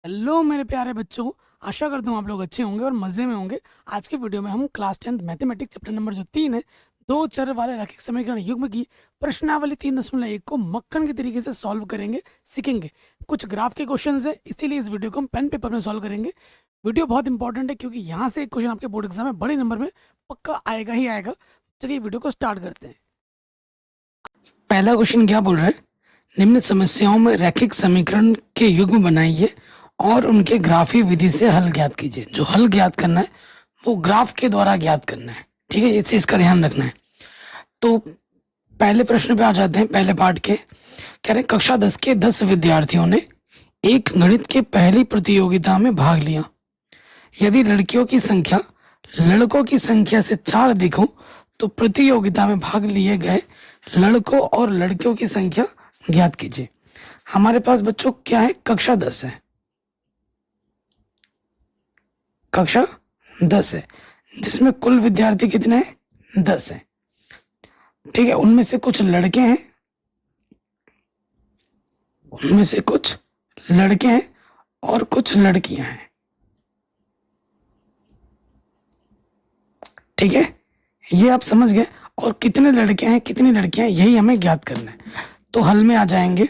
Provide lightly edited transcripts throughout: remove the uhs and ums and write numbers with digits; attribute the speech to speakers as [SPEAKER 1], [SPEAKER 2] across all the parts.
[SPEAKER 1] Hello मेरे प्यारे बच्चों। आशा करता हूँ आप लोग अच्छे होंगे और मज़े में होंगे। आज के वीडियो में हम क्लास 10 मैथमेटिक्स चैप्टर नंबर जो 3 है, दो चर वाले रैखिक समीकरण युग्म की प्रश्नावली 3.1 को मक्खन के तरीके से सॉल्व करेंगे, सीखेंगे। कुछ ग्राफ के क्वेश्चंस है, इसीलिए इस वीडियो को हम पेन पेपर में सॉल्व करेंगे। वीडियो बहुत इंपॉर्टेंट है क्योंकि यहाँ से एक क्वेश्चन आपके बोर्ड एग्जाम में बड़े नंबर में पक्का आएगा ही आएगा। चलिए वीडियो को स्टार्ट करते हैं। पहला क्वेश्चन क्या बोल रहा है? निम्न समस्याओं में रैखिक समीकरण के युग्म बनाइए और उनके ग्राफी विधि से हल ज्ञात कीजिए। जो हल ज्ञात करना है वो ग्राफ के द्वारा ज्ञात करना है, ठीक है। इससे इसका ध्यान रखना है। तो पहले प्रश्न पे आ जाते हैं, पहले पार्ट के। कह रहे हैं कक्षा 10 के 10 विद्यार्थियों ने एक गणित के पहली प्रतियोगिता में भाग लिया। यदि लड़कियों की संख्या लड़कों की संख्या से 4 अधिक हो तो प्रतियोगिता में भाग लिए गए लड़कों और लड़कियों की संख्या ज्ञात कीजिए। हमारे पास बच्चों क्या है? कक्षा 10 है, कक्षा 10 है जिसमें कुल विद्यार्थी कितने हैं? 10 है, ठीक है। उनमें से कुछ लड़के हैं, उनमें से कुछ लड़के हैं और कुछ लड़कियां हैं, ठीक है। ये आप समझ गए। और कितने लड़के हैं कितनी लड़कियां हैं यही हमें ज्ञात करना है। तो हल में आ जाएंगे,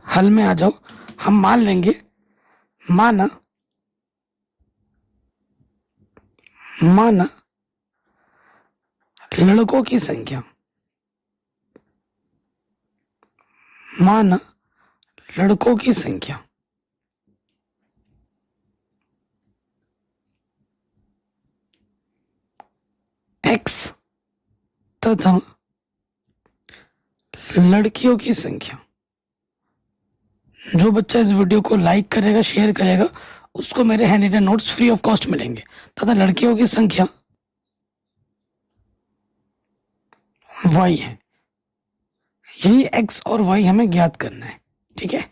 [SPEAKER 1] हल में आ जाओ। हम मान लेंगे, माना लड़कों की संख्या, माना लड़कों की संख्या x तथा लड़कियों की संख्या। जो बच्चा इस वीडियो को लाइक करेगा, शेयर करेगा, उसको मेरे handwritten notes free of cost मिलेंगे। तथा लड़कियों की संख्या y है। यही x और y हमें ज्ञात करना है, ठीक है।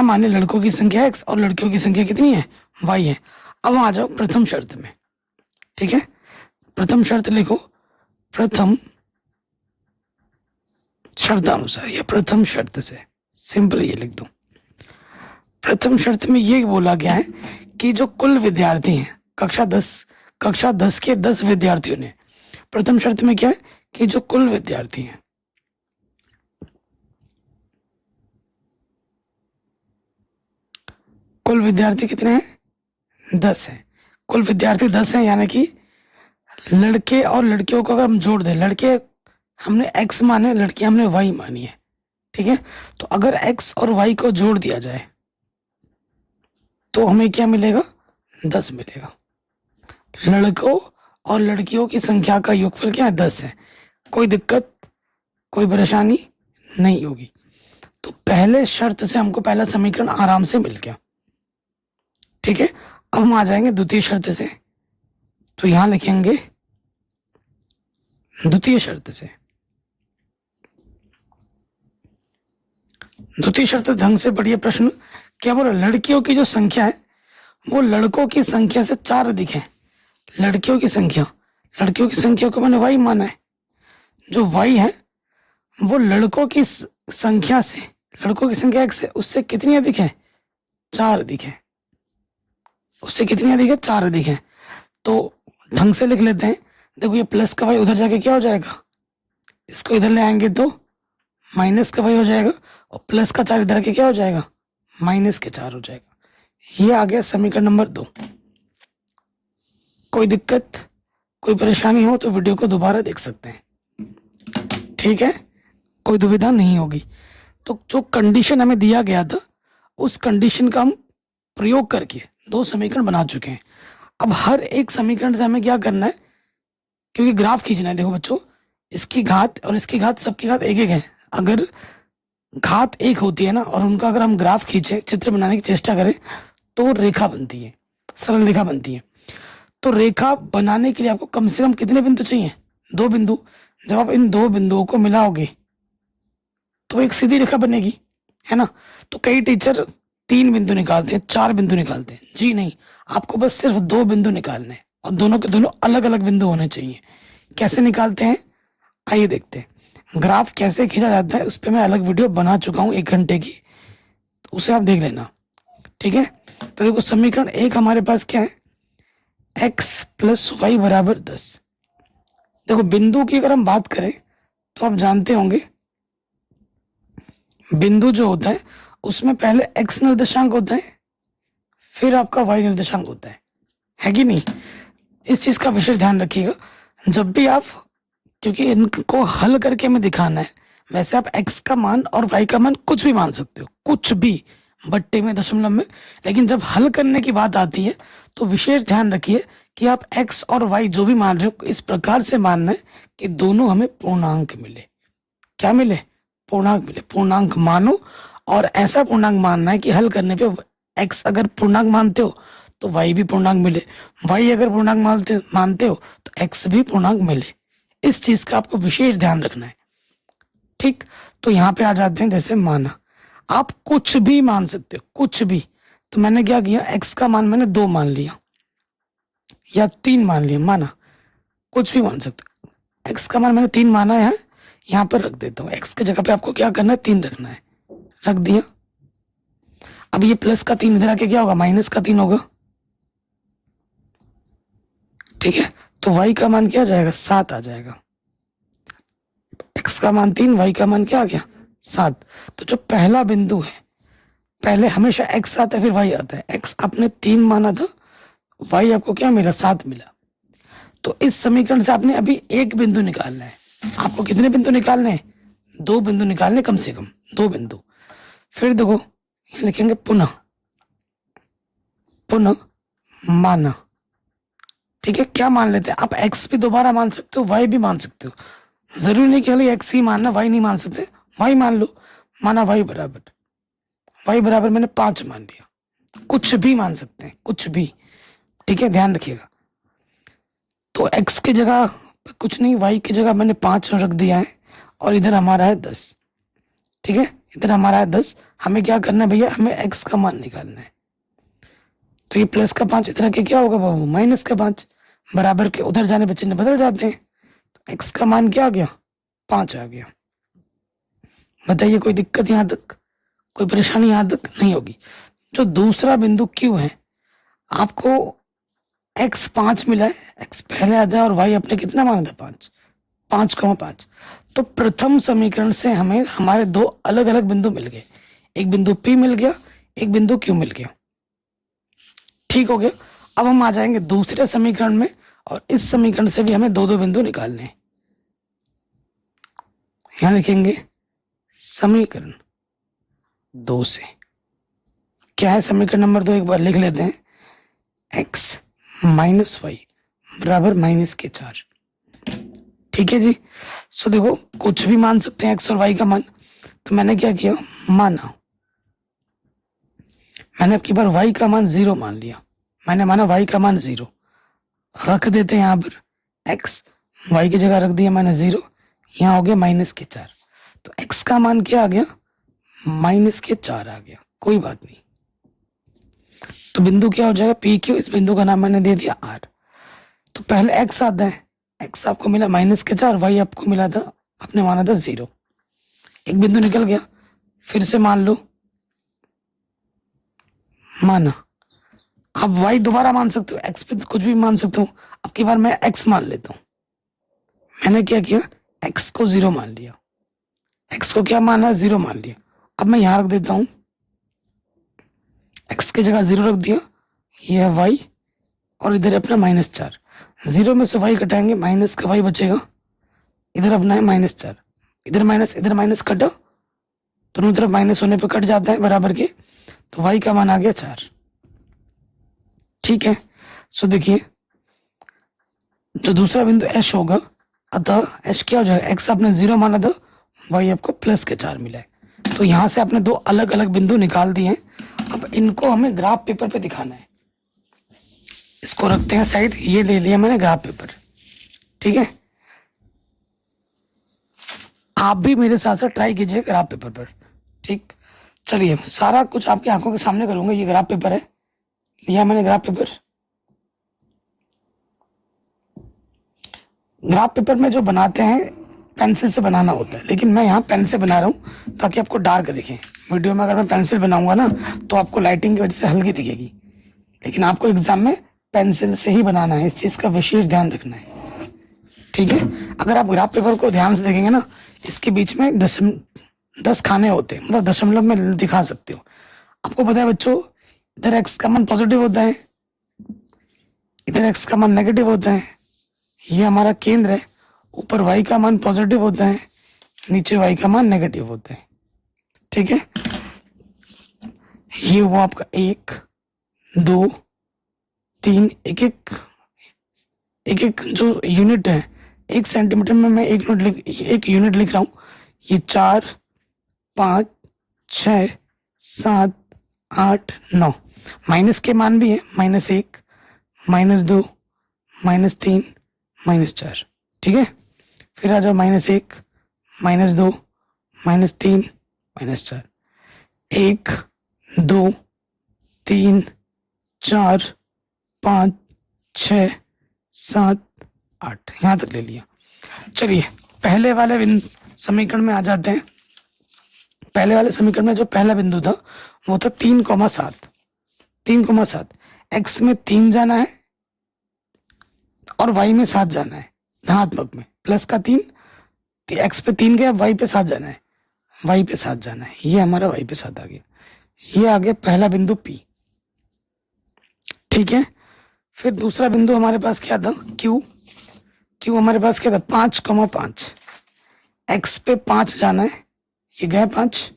[SPEAKER 1] माने लड़कों की संख्या x और लड़कियों की संख्या कितनी है? y है। अब आ जाओ प्रथम शर्त में, ठीक है। प्रथम शर्त लिखो, प्रथम शर्तानुसार या प्रथम शर्त से, सिंपल ये लिख दो। प्रथम शर्त में ये बोला गया है कि जो कुल विद्यार्थी हैं कक्षा 10 के 10 विद्यार्थियों ने, प्रथम शर्त में क्या है कि जो कुल विद्यार्थी हैं कुल विद्यार्थी कितने हैं? 10 हैं। कुल विद्यार्थी 10 हैं, यानी कि लड़के और लड़कियों को अगर हम जोड़ दें, लड़के हमने x माने, लड़कियां हमने y मानी है, ठीक है। तो अगर x और y को जोड़ दिया जाए तो हमें क्या मिलेगा? 10 मिलेगा। लड़कों और लड़कियों की संख्या का योगफल क्या है? 10 है। कोई दिक्कत, कोई परेशानी नहीं होगी। तो पहले शर्त से हमको पहला समीकरण आराम से मिल गया, ठीक है। अब हम आ जाएंगे द्वितीय शर्त से। तो यहां लिखेंगे द्वितीय शर्त से। द्वितीय शर्त ढंग से पढ़िए प्रश्न। क्या बोला? लड़कियों की जो संख्या है वो लड़कों की संख्या से 4 अधिक है। लड़कियों की संख्या को मैंने y माना है। जो y है वो लड़कों की संख्या से, लड़कों की संख्या x है, उससे कितनी अधिक है? 4 अधिक है। उससे कितनी अधिक है? 4 अधिक है। तो ढंग से लिख लेते हैं। देखो ये प्लस का y उधर जाके क्या हो जाएगा? इसको इधर ले आएंगे तो माइनस का y हो जाएगा, और प्लस का 4 इधर के क्या हो जाएगा? माइनस के 4 हो जाएगा। ये आ गया समीकरण नंबर 2। कोई दिक्कत, कोई परेशानी हो तो वीडियो को दोबारा देख सकते हैं, ठीक है। कोई दुविधा नहीं होगी। तो जो कंडीशन हमें दिया गया था उस कंडीशन का हम प्रयोग करके 2 समीकरण बना चुके हैं। अब हर एक समीकरण से हमें क्या करना है, क्योंकि ग्राफ खींचना है। देखो बच्चों, इसकी घात और इसकी घात, सबकी घात एक एक है। अगर घात एक होती है ना, और उनका अगर हम ग्राफ खींचे, चित्र बनाने की चेष्टा करें, तो रेखा बनती है, सरल रेखा बनती है। तो रेखा बनाने के लिए आपको कम से कम कितने बिंदु चाहिए? 2 बिंदु। जब आप इन 2 बिंदुओं को मिलाओगे तो एक सीधी रेखा बनेगी, है ना। तो कई टीचर 3 बिंदु निकालते हैं, 4 बिंदु निकालते हैं। जी नहीं, आपको बस सिर्फ 2 बिंदु निकालने हैं, और दोनों के दोनों अलग अलग बिंदु होने चाहिए। कैसे निकालते हैं आइए देखते हैं। ग्राफ कैसे खींचा जाता है उस पर मैं अलग वीडियो बना चुका हूँ 1 घंटे की, तो उसे आप देख लेना। ठीक है, तो देखो समीकरण 1 हमारे पास क्या है, x प्लस वाई बराबर 10। देखो बिंदु की अगर हम बात करें तो आप जानते होंगे बिंदु जो होता है उसमें पहले x निर्देशांक होता है, फिर आपका y निर्देशांक होता है कि नहीं। इस चीज का विशेष ध्यान रखिएगा जब भी आप, क्योंकि इनको हल करके हमें दिखाना है। वैसे आप x का मान और y का मान कुछ भी मान सकते हो, कुछ भी, बट्टे में, दशमलव में, लेकिन जब हल करने की बात आती है तो विशेष ध्यान रखिए कि आप x और y जो भी मान रहे हो इस प्रकार से मानना है कि दोनों हमें पूर्णांक मिले। क्या मिले? पूर्णांक मिले। पूर्णांक मानो और ऐसा पूर्णांक मानना है कि हल करने पे x अगर पूर्णांक मानते हो तो y भी पूर्णांक मिले, y अगर पूर्णांक मानते हो तो x भी पूर्णांक मिले। इस चीज का आपको विशेष ध्यान रखना है। ठीक, तो यहाँ पे आ जाते हैं, जैसे माना, आप कुछ भी मान सकते हो, कुछ भी। तो मैंने क्या किया, x का मान मैंने 2 मान लिया या 3 मान लिया, माना, कुछ भी मान सकते हो। x का मान मैंने 3 माना है, यहाँ पर रख देता हूँ। x की जगह पे आपको क्या करना है, 3 रखना है, रख दिया। अब ये प्लस का 3 इधर आके क्या होगा, माइनस का 3 होगा। ठीक है, तो y का मान क्या आ जाएगा, 7 आ जाएगा। x का मान 3, y का मान क्या आ गया, 7। तो जो पहला बिंदु है, पहले हमेशा x आता है फिर y आता है। x आपने 3 माना था, y आपको क्या मिला, 7 मिला। तो इस समीकरण से आपने अभी एक बिंदु निकालना है। आपको कितने बिंदु निकालने हैं, 2 बिंदु निकालने, कम से कम 2 बिंदु। फिर देखो यहाँ लिखेंगे पुनः, पुनः माना। ठीक है, क्या मान लेते हैं आप, x भी दोबारा मान सकते हो, y भी मान सकते हो। जरूरी नहीं कि खाली x ही मानना, y नहीं मान सकते, y मान लो। माना y बराबर मैंने 5 मान लिया। कुछ भी मान सकते हैं, कुछ भी। ठीक है, ध्यान रखिएगा। तो x की जगह कुछ नहीं, y की जगह मैंने 5 रख दिया है, और इधर हमारा है 10। ठीक है, इधर हमारा है 10। हमें क्या करना है भैया, हमें x का मान निकालना है। तो ये प्लस का 5 इधर के क्या होगा बाबू, माइनस का 5। बराबर के उधर जाने पे चिन्ह बदल जाते हैं। तो x का मान क्या आ गया, 5 आ गया। बताइए कोई दिक्कत यहाँ तक, कोई परेशानी यहाँ तक नहीं होगी। जो दूसरा बिंदु Q है, आपको x 5 मिला है, x पहले आता है, और y अपने कितना माना था, 5, 5,5। तो प्रथम समीकरण से हमें हमारे 2 अलग अलग बिंदु मिल गए। एक बिंदु P मिल गया, एक बिंदु Q मिल गया। ठीक हो गया। अब हम आ जाएंगे दूसरे समीकरण में, और इस समीकरण से भी हमें 2 बिंदु निकालने हैं। यहां लिखेंगे समीकरण 2 से, क्या है समीकरण नंबर 2, एक बार लिख लेते हैं। x माइनस वाई बराबर -4। ठीक है जी। सो देखो कुछ भी मान सकते हैं x और y का मान। तो मैंने क्या किया, माना, मैंने अब की बार y का मान 0 मान लिया। मैंने माना y का मान 0, रख देते हैं यहाँ पर x, y की जगह रख दिया मैंने 0, यहाँ हो गया -4। तो x का मान क्या आ गया, -4 आ गया। कोई बात नहीं, तो बिंदु क्या हो जाएगा, पी क्यू। इस बिंदु का नाम मैंने दे दिया r। तो पहले x आता है, x आपको मिला -4, y आपको मिला था, आपने माना था 0। एक बिंदु निकल गया, फिर से मान लो, माना। आप y दोबारा मान सकते हो, x पे कुछ भी मान सकते हो। अब की बार मैं x मान लेता हूं। मैंने क्या किया, x को 0 मान लिया, x को क्या माना, 0 मान लिया। अब मैं यहां रख देता हूं, x की जगह 0 रख दिया, ये है y, और इधर अपना -4। 0 में से y कटाएंगे, माइनस का y बचेगा, इधर अपना है -4, इधर माइनस कटा, दोनों तरफ माइनस होने पे कट जाता है बराबर के। तो y का मान आ गया 4। ठीक है, सो देखिए जो दूसरा बिंदु h होगा, अतः h क्या हो जाएगा, x आपने 0 माना था, y आपको +4 मिला है। तो यहां से आपने 2 अलग अलग बिंदु निकाल दिए हैं। अब इनको हमें ग्राफ पेपर पे दिखाना है। इसको रखते हैं साइड, ये ले लिया मैंने ग्राफ पेपर। ठीक है, आप भी मेरे साथ साथ ट्राई कीजिए ग्राफ पेपर पर। ठीक, चलिए सारा कुछ आपकी आंखों के सामने करूंगा। ये ग्राफ पेपर है, लिया मैंने ग्राफ पेपर। ग्राफ पेपर में जो बनाते हैं पेंसिल से बनाना होता है, लेकिन मैं यहाँ पेन से बना रहा हूँ ताकि आपको डार्क दिखे। वीडियो में अगर मैं पेंसिल बनाऊंगा ना तो आपको लाइटिंग की वजह से हल्की दिखेगी, लेकिन आपको एग्जाम में पेंसिल से ही बनाना है, इस चीज़ का विशेष ध्यान रखना है, ठीक है। अगर आप ग्राफ पेपर को ध्यान से देखेंगे ना, इसके बीच में 10 खाने होते हैं, मतलब दशमलव में दिखा सकते हो। आपको पता है बच्चों, इधर एक्स का मान पॉजिटिव होता है, इधर एक्स का मान नेगेटिव होता है। ये हमारा केंद्र है, ऊपर वाई का मान पॉजिटिव होता है, नीचे वाई का मान नेगेटिव होता है, ठीक है। ये वो आपका 1 2 3 एक एक जो यूनिट है, 1 सेंटीमीटर में मैं एक यूनिट लिख रहा हूँ। ये 4 5 6 7 8 9 माइनस के मान भी है, -1 -2 -3 -4, ठीक है। फिर आ जाओ -1 -2 -3 -4, 1 2 3 4 5 6 7 8, यहाँ तक ले लिया। चलिए पहले वाले समीकरण में आ जाते हैं। पहले वाले समीकरण में जो पहला बिंदु था वो था 3,7। 3,7 एक्स में 3 जाना है और वाई में 7 जाना है, धनात्मक में प्लस का 3, एक्स पे 3 गया, वाई पे 7 जाना है, वाई पे 7 जाना है। ये हमारा वाई पे 7 आ गया। ये आ गया पहला बिंदु पी, ठीक है। फिर दूसरा बिंदु हमारे पास क्या था, क्यू। क्यू हमारे पास क्या था, 5,5। एक्स पे 5 जाना है, ये गया 5,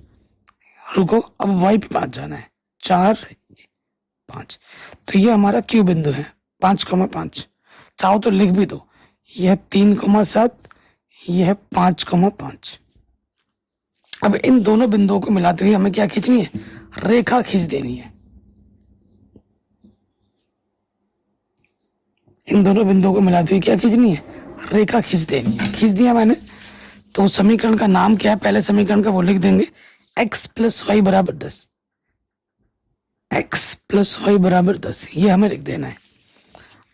[SPEAKER 1] रुको, अब वाई पे 5 जाना है, 4 5। तो ये हमारा क्यू बिंदु है, 5,5। चाहो तो लिख भी दो, यह 3,7, यह है 5,5। अब इन दोनों बिंदुओं को मिलाते हुए हमें क्या खींचनी है, रेखा खींच देनी है। इन दोनों बिंदुओं को मिलाते हुए क्या खींचनी है, रेखा खींच देनी है। खींच दिया मैंने, तो समीकरण का नाम क्या है, पहले समीकरण का वो लिख देंगे, x + y = 10। x + y = 10, ये हमें लिख देना है।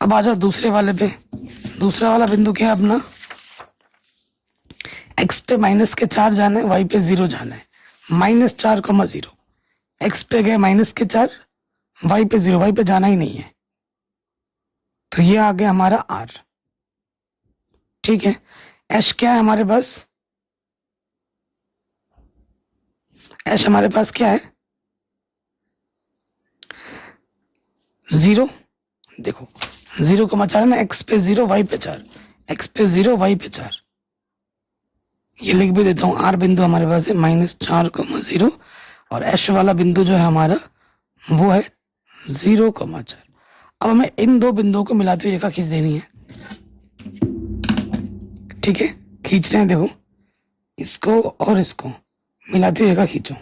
[SPEAKER 1] अब आ जाओ दूसरे वाले पे। दूसरा वाला बिंदु क्या है अपना, x पे -4 जाना है, y पे 0 जाना है, -4,0। x पे गए -4, y पे 0, y पे जाना ही नहीं है, तो ये आ गया हमारा r, ठीक है। h क्या है हमारे पास, h हमारे पास क्या है, 0। देखो 0,4 है ना, x पे 0, y पे 4, x पे 0, y पे 4। ये लिख भी देता हूँ, r बिंदु हमारे पास है -4,0 और h वाला बिंदु जो है हमारा वो है 0,4। अब हमें इन दो बिंदुओं को मिलाते हुए रेखा खींच देनी है, ठीक है। खींच रहे हैं, देखो इसको और इसको मिलाते हुए रेखा खींचो।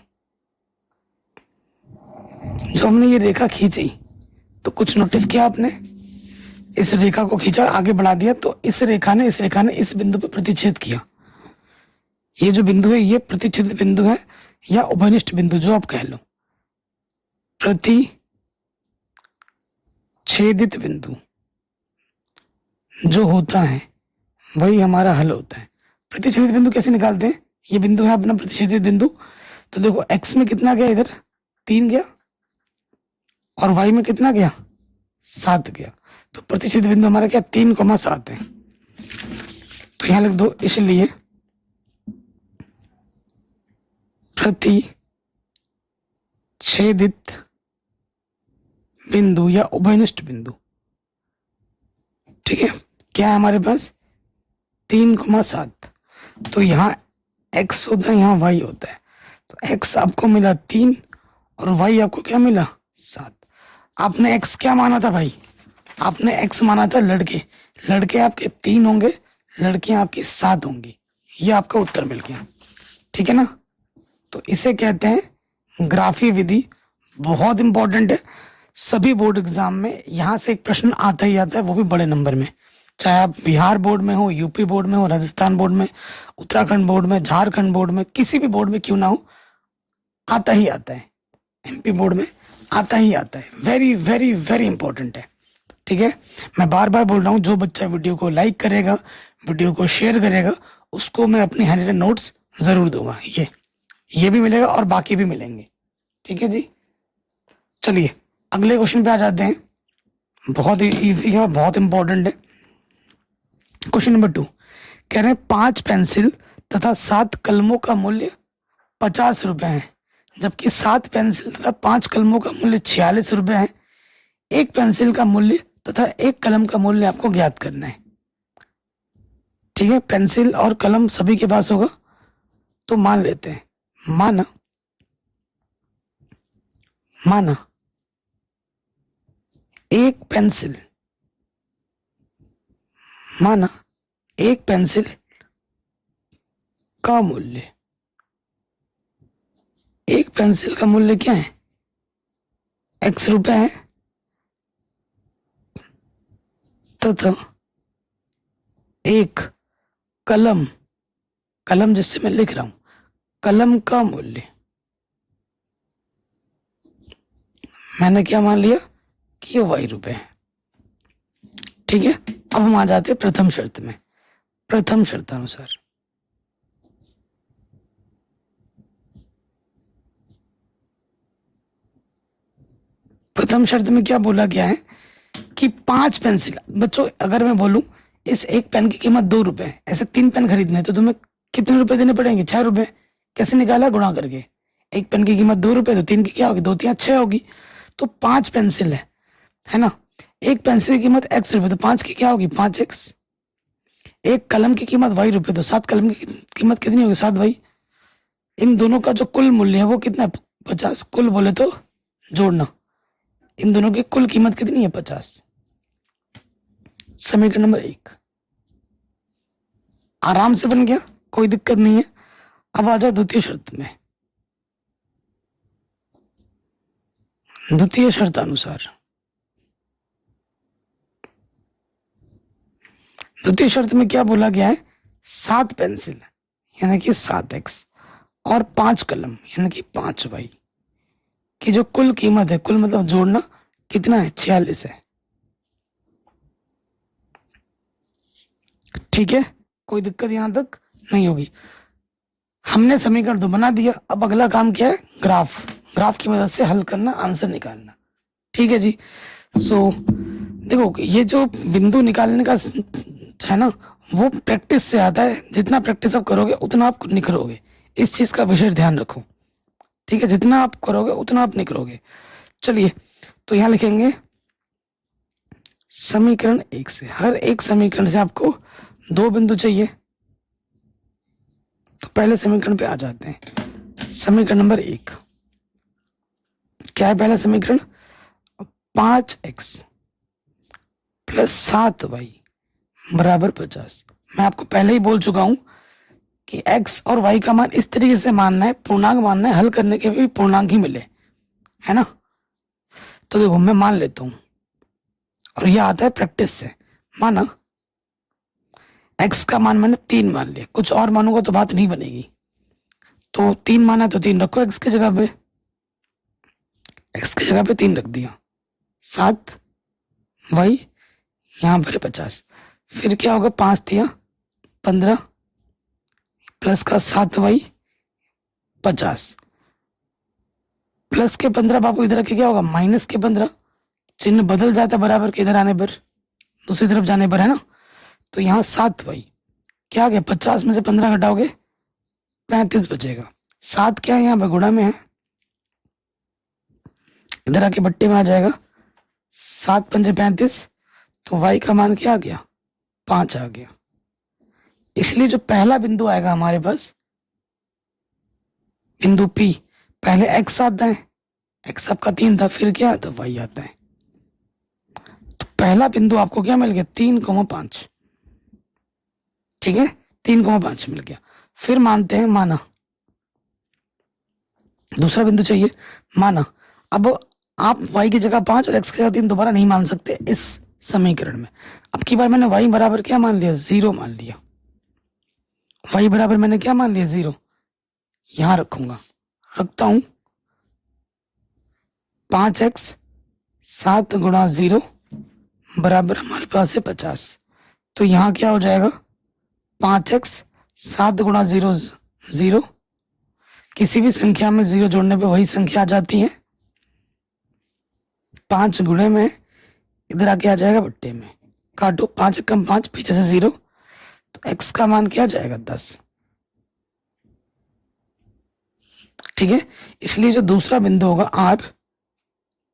[SPEAKER 1] जब हमने ये रेखा खींची तो कुछ नोटिस किया आपने, इस रेखा को खींचा, आगे बढ़ा दिया, तो इस रेखा ने इस बिंदु पर प्रतिच्छेद किया। ये जो बिंदु है ये प्रतिच्छेदित बिंदु है या उभयनिष्ठ बिंदु, जो आप कह लो। प्रतिच्छेदित बिंदु जो होता है वही हमारा हल होता है। प्रतिच्छेदित बिंदु कैसे निकालते हैं, ये बिंदु है अपना प्रतिच्छेदित बिंदु। तो देखो x में कितना गया, इधर 3 गया, और y में कितना गया, 7 गया। तो प्रतिच्छेदित बिंदु हमारा क्या, 3,7 है। तो यहां लिख दो, इसलिए प्रतिच्छेदित बिंदु या उभयनिष्ठ बिंदु, ठीक है, क्या है हमारे पास 3,7। तो यहाँ x होता है, यहाँ y होता है। तो x आपको मिला 3 और y आपको क्या मिला, 7। आपने x क्या माना था भाई, आपने x माना था लड़के। लड़के आपके 3 होंगे, लड़कियां आपकी 7 होंगी। ये आपका उत्तर मिल गया, ठीक है ना। तो इसे कहते हैं ग्राफी विधि, बहुत इंपॉर्टेंट है। सभी बोर्ड एग्जाम में यहाँ से एक प्रश्न आता ही आता है, वो भी बड़े नंबर में। चाहे आप बिहार बोर्ड में हो, यूपी बोर्ड में हो, राजस्थान बोर्ड में, उत्तराखंड बोर्ड में, झारखंड बोर्ड में, किसी भी बोर्ड में क्यों ना हो, आता ही आता है। एमपी बोर्ड में आता ही आता है। वेरी वेरी वेरी इंपॉर्टेंट है, ठीक है। मैं बार बार बोल रहा हूँ, जो बच्चा वीडियो को लाइक करेगा, वीडियो को शेयर करेगा, उसको मैं अपनी हैंड रिटन नोट्स जरूर दूंगा। ये भी मिलेगा और बाकी भी मिलेंगे। ठीक है जी, चलिए अगले क्वेश्चन पे आ जाते हैं। बहुत ही इजी है, बहुत इंपॉर्टेंट है। क्वेश्चन नंबर 2 कह रहे हैं 5 पेंसिल तथा 7 कलमों का मूल्य 50 रुपए है, जबकि 7 पेंसिल तथा 5 कलमों का मूल्य 46 रुपए है। एक पेंसिल का मूल्य तथा एक कलम का मूल्य आपको ज्ञात करना है। ठीक है, पेंसिल और कलम सभी के पास होगा, तो मान लेते हैं, माना एक पेंसिल का मूल्य, एक पेंसिल का मूल्य क्या है, x रुपए है, तथा एक कलम जिससे मैं लिख रहा हूं, कलम का मूल्य मैंने क्या मान लिया कि ये y रुपए है। ठीक है, अब हम आ जाते हैं प्रथम शर्त में। प्रथम शर्तानुसार प्रथम शर्त में क्या बोला गया है कि 5 पेंसिल, बच्चों अगर मैं बोलूं इस एक पेन की कीमत 2 रुपए है, ऐसे 3 पेन खरीदने तो तुम्हें कितने रुपए देने पड़ेंगे, 6 रुपए। कैसे निकाला, गुणा करके। एक पेन की कीमत 2 रुपए तो 3 की क्या होगी, 2 3 6 होगी। तो 5 पेंसिल है ना, एक पेंसिल की कीमत x रुपए तो 5 की क्या होगी, 5x। एक कलम की कीमत y रुपए तो 7 कलम की कीमत कितनी होगी, 7y। इन दोनों का जो कुल मूल्य है वो कितना है, 50। कुल बोले तो जोड़ना, इन दोनों की कुल कीमत कितनी है, 50। समीकरण नंबर 1 आराम से बन गया, कोई दिक्कत नहीं है। अब आ जाओ द्वितीय शर्त में। द्वितीय शर्तानुसार द्वितीय शर्त में क्या बोला गया है, 7 पेंसिल यानी कि 7x और 5 कलम यानी कि 5y की जो कुल कीमत है, कुल मतलब जोड़ना कितना है, 46 है। ठीक है, कोई दिक्कत यहां तक नहीं होगी। हमने समीकरण तो बना दिया, अब अगला काम क्या है, ग्राफ की मदद से हल करना, आंसर निकालना। ठीक है जी। देखो ये जो बिंदु निकालने का है ना, वो प्रैक्टिस से आता है। जितना प्रैक्टिस आप करोगे उतना आप निखरोगे, इस चीज का विशेष ध्यान रखो। ठीक है, जितना आप करोगे उतना आप निखरोगे। चलिए, तो यहां लिखेंगे समीकरण 1 से, हर एक समीकरण से आपको 2 बिंदु चाहिए। तो पहले समीकरण पे आ जाते हैं। समीकरण नंबर 1 क्या है, पहला समीकरण 5x प्लस 7y बराबर 50। मैं आपको पहले ही बोल चुका हूं कि x और y का मान इस तरीके से मानना है, पूर्णांक मानना है, हल करने के भी पूर्णांक ही मिले, है ना। तो देखो मैं मान लेता हूं, और यह आता है प्रैक्टिस से। माना x का मान मैंने 3 मान लिया, कुछ और मानूंगा तो बात नहीं बनेगी। तो 3 माना तो 3 रखो x की जगह पे, x की जगह पे 3 रख दिया, 7y यहां पर 50। फिर क्या होगा, 5 दिया 15 प्लस का 7y 50, प्लस के 15 बाबू इधर के क्या होगा, माइनस के 15। चिन्ह बदल जाता है बराबर के इधर आने पर, दूसरी तरफ जाने पर, है ना। तो यहाँ 7y क्या आ गया, 50 में से 15 घटाओगे 35 बचेगा। 7 क्या है, यहाँ पर गुणा में है, इधर आके बट्टे में आ जाएगा, 7 पंजे 35। तो y का मान क्या आ गया, 5 आ गया। इसलिए जो पहला बिंदु आएगा हमारे पास, बिंदु P, पहले x आता है, x आपका 3 था, फिर क्या आता है, y आता है। तो पहला बिंदु आपको क्या मिल गया, 3,5। ठीक है, 3,5 मिल गया। फिर मानते हैं, माना दूसरा बिंदु चाहिए। माना अब आप y की जगह 5 और x की जगह 3 दोबारा नहीं मान सकते इस समीकरण में। अब की बार मैंने y बराबर क्या मान लिया, 0 मान लिया। y बराबर मैंने क्या मान लिया, 0। यहां रखूंगा, रखता हूं 5x 7 गुणा 0 बराबर हमारे पास है 50। तो यहां क्या हो जाएगा, 5x 7 गुणा 0 0, किसी भी संख्या में 0 जोड़ने पे वही संख्या आ जाती है। 5 गुणे में इधर आके आ जाएगा बट्टे में, काटो 5 कम 5, पीछे से 0, तो x का मान क्या जाएगा 10। ठीक है, इसलिए जो दूसरा बिंदु होगा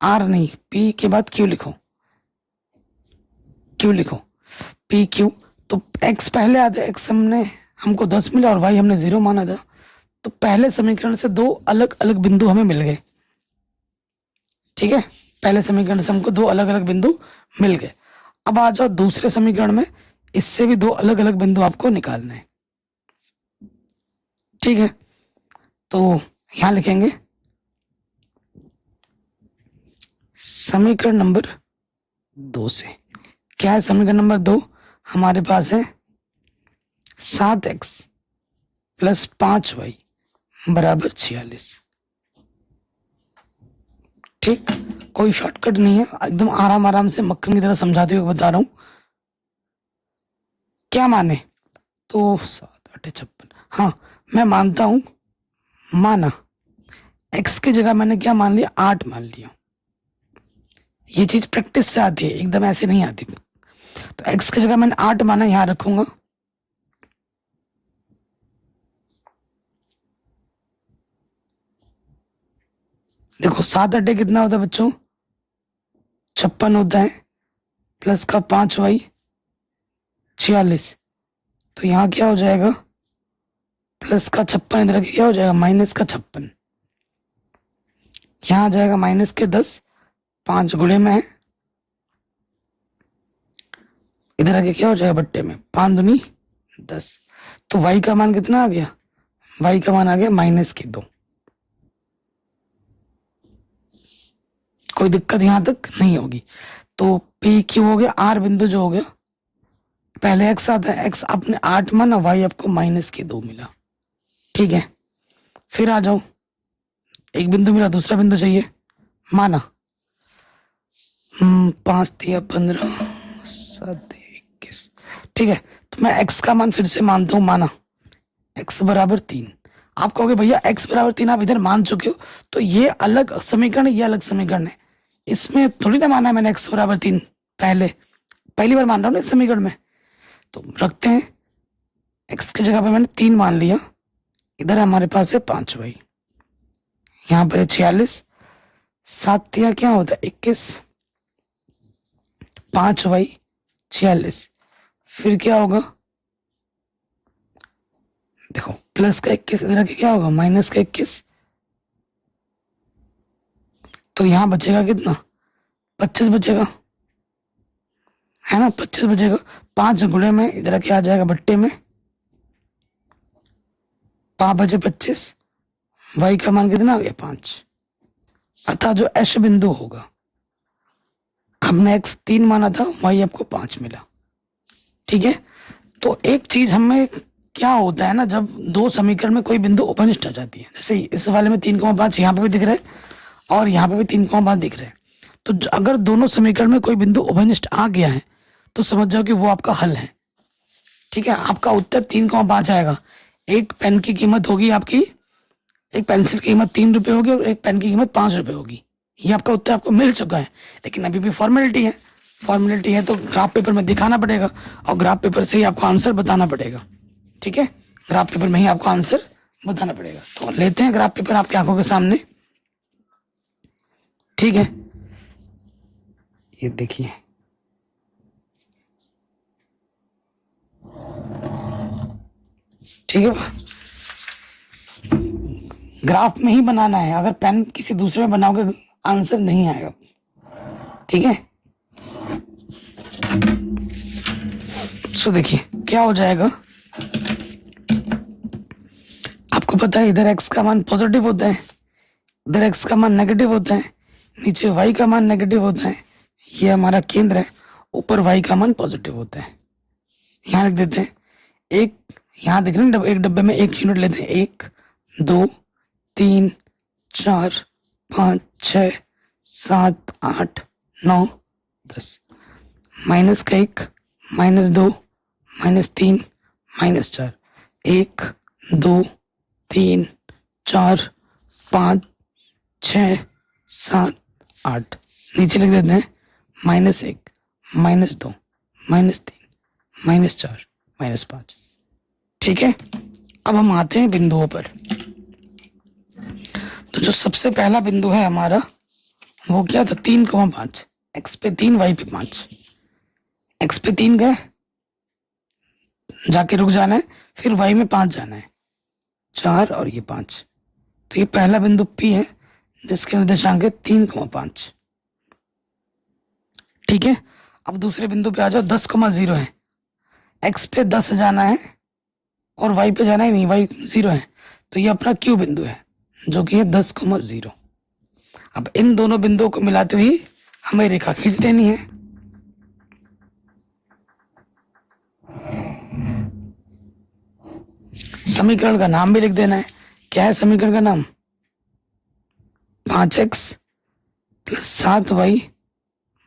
[SPEAKER 1] r नहीं, p के बाद q लिखो, q लिखो, p q। तो x पहले आता है, x हमको 10 मिला और y हमने 0 माना था, तो पहले समीकरण से दो अलग अलग बिंदु हमें मिल गए। ठीक है, पहले समीकरण से हमको दो अलग अलग बिंदु मिल गए। अब आ जाओ दूसरे समीकरण में, इससे भी दो अलग अलग बिंदु आपको निकालने हैं। ठीक है, तो यहां लिखेंगे समीकरण नंबर 2 से। क्या है समीकरण नंबर 2? हमारे पास है 7x प्लस 5y बराबर 46। ठीक, कोई शॉर्टकट नहीं है, एकदम आराम आराम से मक्खन की तरह समझाते हुए बता रहा हूं। क्या माने तो 7 8 56, हाँ मैं मानता हूं, माना x की जगह मैंने क्या मान लिया, 8 मान लिया। ये चीज प्रैक्टिस से आती है, एकदम ऐसे नहीं आती। तो x की जगह मैंने 8 माना, यहां रखूंगा। देखो 7 8 कितना होता है बच्चों, 56 होता है, प्लस का 5y 46। तो यहाँ क्या हो जाएगा, प्लस का 56 इधर क्या हो जाएगा, माइनस का 56। यहाँ आ जाएगा माइनस के 10, 5 गुणे में है, इधर आगे क्या हो जाएगा बट्टे में, 5 दूनी 10। तो y का मान कितना आ गया, y का मान आ गया माइनस के 2। कोई दिक्कत यहां तक नहीं होगी। तो p q हो गया, r बिंदु जो हो गया, पहले x आता है, x आपने 8 माना, y आपको माइनस के 2 मिला। ठीक है, फिर आ जाओ, एक बिंदु मिला, दूसरा बिंदु चाहिए, माना 5 3 15 7 21। ठीक है, तो मैं x का मान फिर से मानता हूं, माना x बराबर 3। आप कहोगे भैया x बराबर 3 आप इधर मान चुके हो, तो ये अलग समीकरण है, ये अलग समीकरण है, इसमें थोड़ी ना माना है मैंने x बराबर 3, पहली बार मान रहा हूँ ना इस समीकरण में। तो रखते हैं, x की जगह पे मैंने 3 मान लिया, इधर हमारे पास है 5y, यहाँ पर है 46, 7 3 क्या होता है 21, 5y 46, फिर क्या होगा, देखो प्लस का 21, इधर के क्या होगा माइनस का 21, तो यहां बचेगा कितना, 25 बचेगा, है ना, 25 बचेगा। 5 गुणे में इधर के आ जाएगा बट्टे में, 5 बचे 25, y का मान कितना आ गया 5। अतः जो एश बिंदु होगा, हमने x 3 माना था, y आपको 5 मिला। ठीक है, तो एक चीज हमें क्या होता है ना, जब दो समीकरण में कोई बिंदु उपनिष्ठ आ जाती है, जैसे इस वाले में 3,5 यहाँ पे भी दिख रहा है और यहाँ पे भी 3,5 दिख रहा है, तो अगर दोनों समीकरण में कोई बिंदु उपनिष्ठ आ गया है तो समझ जाओ कि वो आपका हल है। ठीक है, आपका उत्तर 3,5 आएगा। एक पेन की कीमत होगी आपकी, एक पेंसिल की कीमत 3 रुपये होगी और एक पेन की कीमत 5 रुपये होगी। ये आपका उत्तर आपको मिल चुका है, लेकिन अभी भी फॉर्मेलिटी है, तो ग्राफ पेपर में दिखाना पड़ेगा और ग्राफ पेपर से ही आपको आंसर बताना पड़ेगा। ठीक है, ग्राफ पेपर में ही आपको आंसर बताना पड़ेगा। तो लेते हैं ग्राफ पेपर आपकी आंखों के सामने। ठीक है, ये देखिए, ठीक है, ग्राफ में ही बनाना है, अगर पेन किसी दूसरे में बनाओगे आंसर नहीं आएगा। ठीक है, सो देखिए क्या हो जाएगा, आपको पता है इधर x का मान पॉजिटिव होता है, इधर x का मान नेगेटिव होता है, नीचे y का मान नेगेटिव होता है, ये हमारा केंद्र है, ऊपर y का मान पॉजिटिव होता है। यहाँ लिख देते हैं, एक यहाँ देख रहे हैं, एक डब्बे में 1 यूनिट लेते हैं, 1 2 3 4 5 6 7 8 9 10, -1 -2 -3 -4, 1 2 3 4 5 6 7 8। नीचे लिख देते हैं -1 -2 -3 -4 -5। ठीक है, अब हम आते हैं बिंदुओं पर। तो जो सबसे पहला बिंदु है हमारा वो क्या था, 3,5। एक्स पे 3 वाई पे 5। एक्स पे 3 गए, जाके रुक जाना है, फिर वाई में 5 जाना है, 4 और ये 5। तो ये पहला बिंदु P है जिसके निर्देशांक है 3,5। ठीक है, अब दूसरे बिंदु पे आ जाओ, 10,0 है। एक्स पे 10 जाना है और वाई पे जाना ही नहीं, वाई 0 है। तो ये अपना क्यू बिंदु है जो कि है 10,0। अब इन दोनों बिंदुओं को मिलाते हुए हमें रेखा खींच देनी है। समीकरण का नाम भी लिख देना है। क्या है समीकरण का नाम? 5x + 7y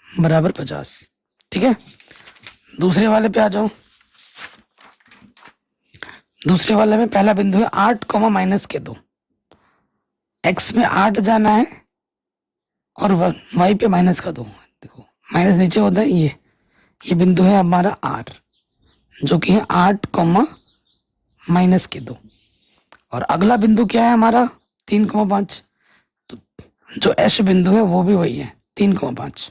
[SPEAKER 1] = 50। ठीक है, दूसरे वाले पे आ जाओ। दूसरे वाले में पहला बिंदु है 8, -2। एक्स में 8 जाना है और वाई पे -2। देखो माइनस नीचे होता है, ये बिंदु है हमारा R जो कि है 8, -2। और अगला बिंदु क्या है हमारा 3,5। तो जो एश बिंदु है वो भी वही है 3,5।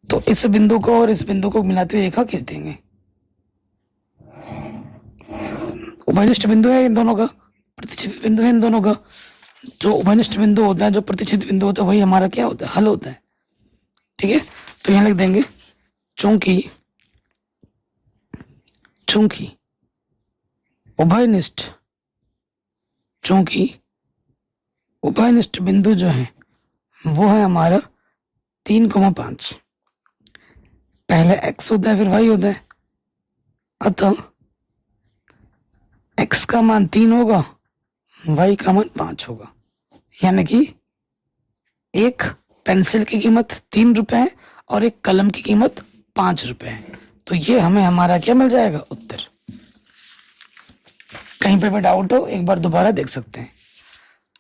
[SPEAKER 1] तो इस बिंदु को और इस बिंदु को मिलाते हुए रेखा खींच देंगे। उभयनिष्ठ बिंदु है इन दोनों का, प्रतिच्छेदित बिंदु है इन दोनों का। जो उभयनिष्ठ बिंदु होता है, जो प्रतिच्छेदित बिंदु होता है, वही हमारा क्या होता है, हल होता है। ठीक है, तो यहां लिख देंगे चूंकि उभयनिष्ठ बिंदु जो है वो है हमारा 3,5। पहले x होता है फिर y होता है, अतः x का मान 3 होगा, y का मान 5 होगा। यानी कि एक पेंसिल की कीमत 3 रुपए है और एक कलम की कीमत 5 रुपए है। तो ये हमें हमारा क्या मिल जाएगा, उत्तर। कहीं पे भी डाउट हो एक बार दोबारा देख सकते हैं।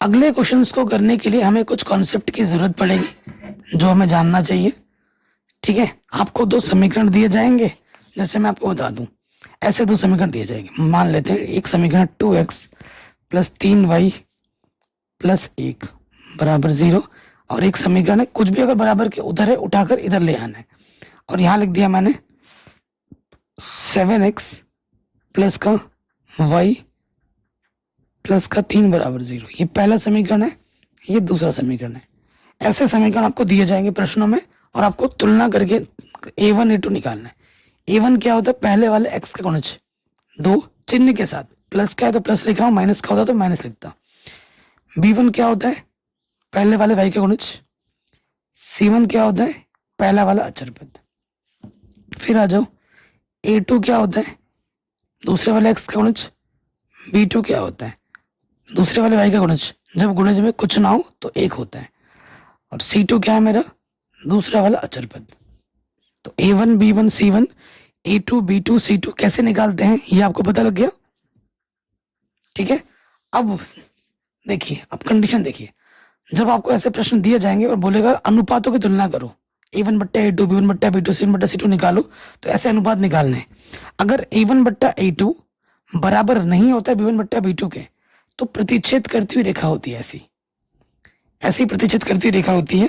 [SPEAKER 1] अगले क्वेश्चंस को करने के लिए हमें कुछ कॉन्सेप्ट की जरूरत पड़ेगी जो हमें जानना चाहिए। ठीक है, आपको 2 समीकरण दिए जाएंगे। जैसे मैं आपको बता दूं, ऐसे 2 समीकरण दिए जाएंगे। मान लेते हैं एक समीकरण 2x + 3y + 1 = 0 और एक समीकरण है कुछ भी अगर बराबर के उधर है उठाकर इधर ले आना है। और यहां लिख दिया मैंने 7x + y + 3 = 0। ये पहला समीकरण है, ये दूसरा समीकरण है। ऐसे समीकरण आपको दिए जाएंगे प्रश्नों में और आपको तुलना करके a1 a2 निकालना है। a1 क्या होता है, पहले वाले x का गुणज 2 चिन्ह के साथ, प्लस क्या है तो प्लस लिख रहा हूं, माइनस का होता तो माइनस लिखता। b1 क्या होता है, पहले वाले y का गुणज। c1 क्या होता है, पहला वाला अचर पद। फिर आ जाओ a2 क्या होता है, दूसरे वाले x का गुणज। b2 क्या होता है, दूसरे वाले y का गुणज। जब गुणज में कुछ ना हो तो 1 होता है। और c2 क्या है मेरा, दूसरा वाला अचर पद। तो a1 b1 c1 a2 b2 c2 कैसे निकालते हैं ये आपको पता लग गया। ठीक है, अब देखिए, अब कंडीशन देखिए। जब आपको ऐसे प्रश्न दिए जाएंगे और बोलेगा अनुपातों की तुलना करो, a1/a2 b1/b2 c1/c2 निकालो, तो ऐसे अनुपात निकालने हैं। अगर a1/a2 बराबर नहीं होता है b1/b2 के, तो प्रतिच्छेद करती हुई रेखा होती है। ऐसी प्रतिच्छेद करती हुई रेखा होती है।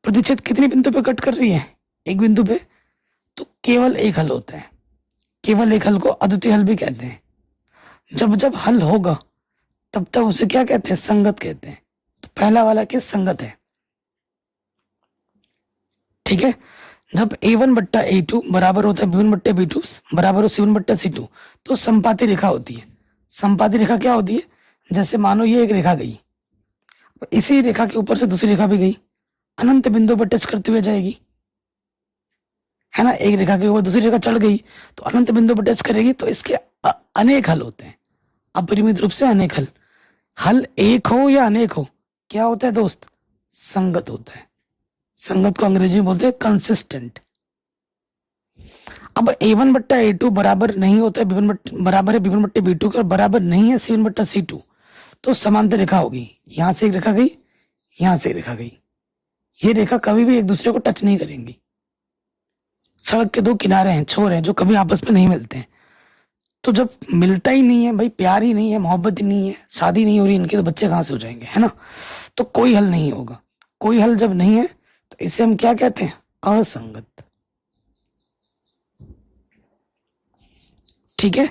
[SPEAKER 1] प्रतिच्छेद कितने बिंदु पे कट कर रही है, एक बिंदु पे, तो केवल एक हल होता है। केवल एक हल को अद्वितीय हल भी कहते हैं। जब जब हल होगा तब तक उसे क्या कहते हैं, संगत कहते हैं। तो पहला वाला क्या, संगत है। ठीक है, जब a1/a2 बराबर होता है b1/b2 बराबर हो c1/c2, तो संपाती रेखा होती है। संपाती रेखा क्या होती है, जैसे मानो ये एक रेखा गई, इसी रेखा के ऊपर से दूसरी रेखा भी गई, अनंत बिंदु पर टच करते हुए जाएगी, है ना। एक रेखा के ऊपर दूसरी रेखा चढ़ गई तो अनंत बिंदु पर टच करेगी। तो इसके अनेक हल होते हैं, अपरिमित रूप से अनेक हल। हल एक हो या अनेक हो, क्या होता है दोस्त, संगत होता है। संगत को अंग्रेजी में बोलते हैं कंसिस्टेंट। अब a1 बट्टा a2 बराबर नहीं होता है बराबर है b1 बट्टे b2 के और बराबर नहीं है c1 बट्टा c2, तो समांतर रेखा होगी। यहां से एक रेखा गई, यहां से एक रेखा गई, ये रेखा कभी भी एक दूसरे को टच नहीं करेंगी। सड़क के दो किनारे हैं, छोर हैं, जो कभी आपस में नहीं मिलते हैं। तो जब मिलता ही नहीं है भाई, प्यार ही नहीं है, मोहब्बत ही नहीं है, शादी नहीं हो रही इनकी, तो बच्चे कहाँ से हो जाएंगे, है ना। तो कोई हल नहीं होगा। कोई हल जब नहीं है तो इसे हम क्या कहते हैं, असंगत। ठीक है,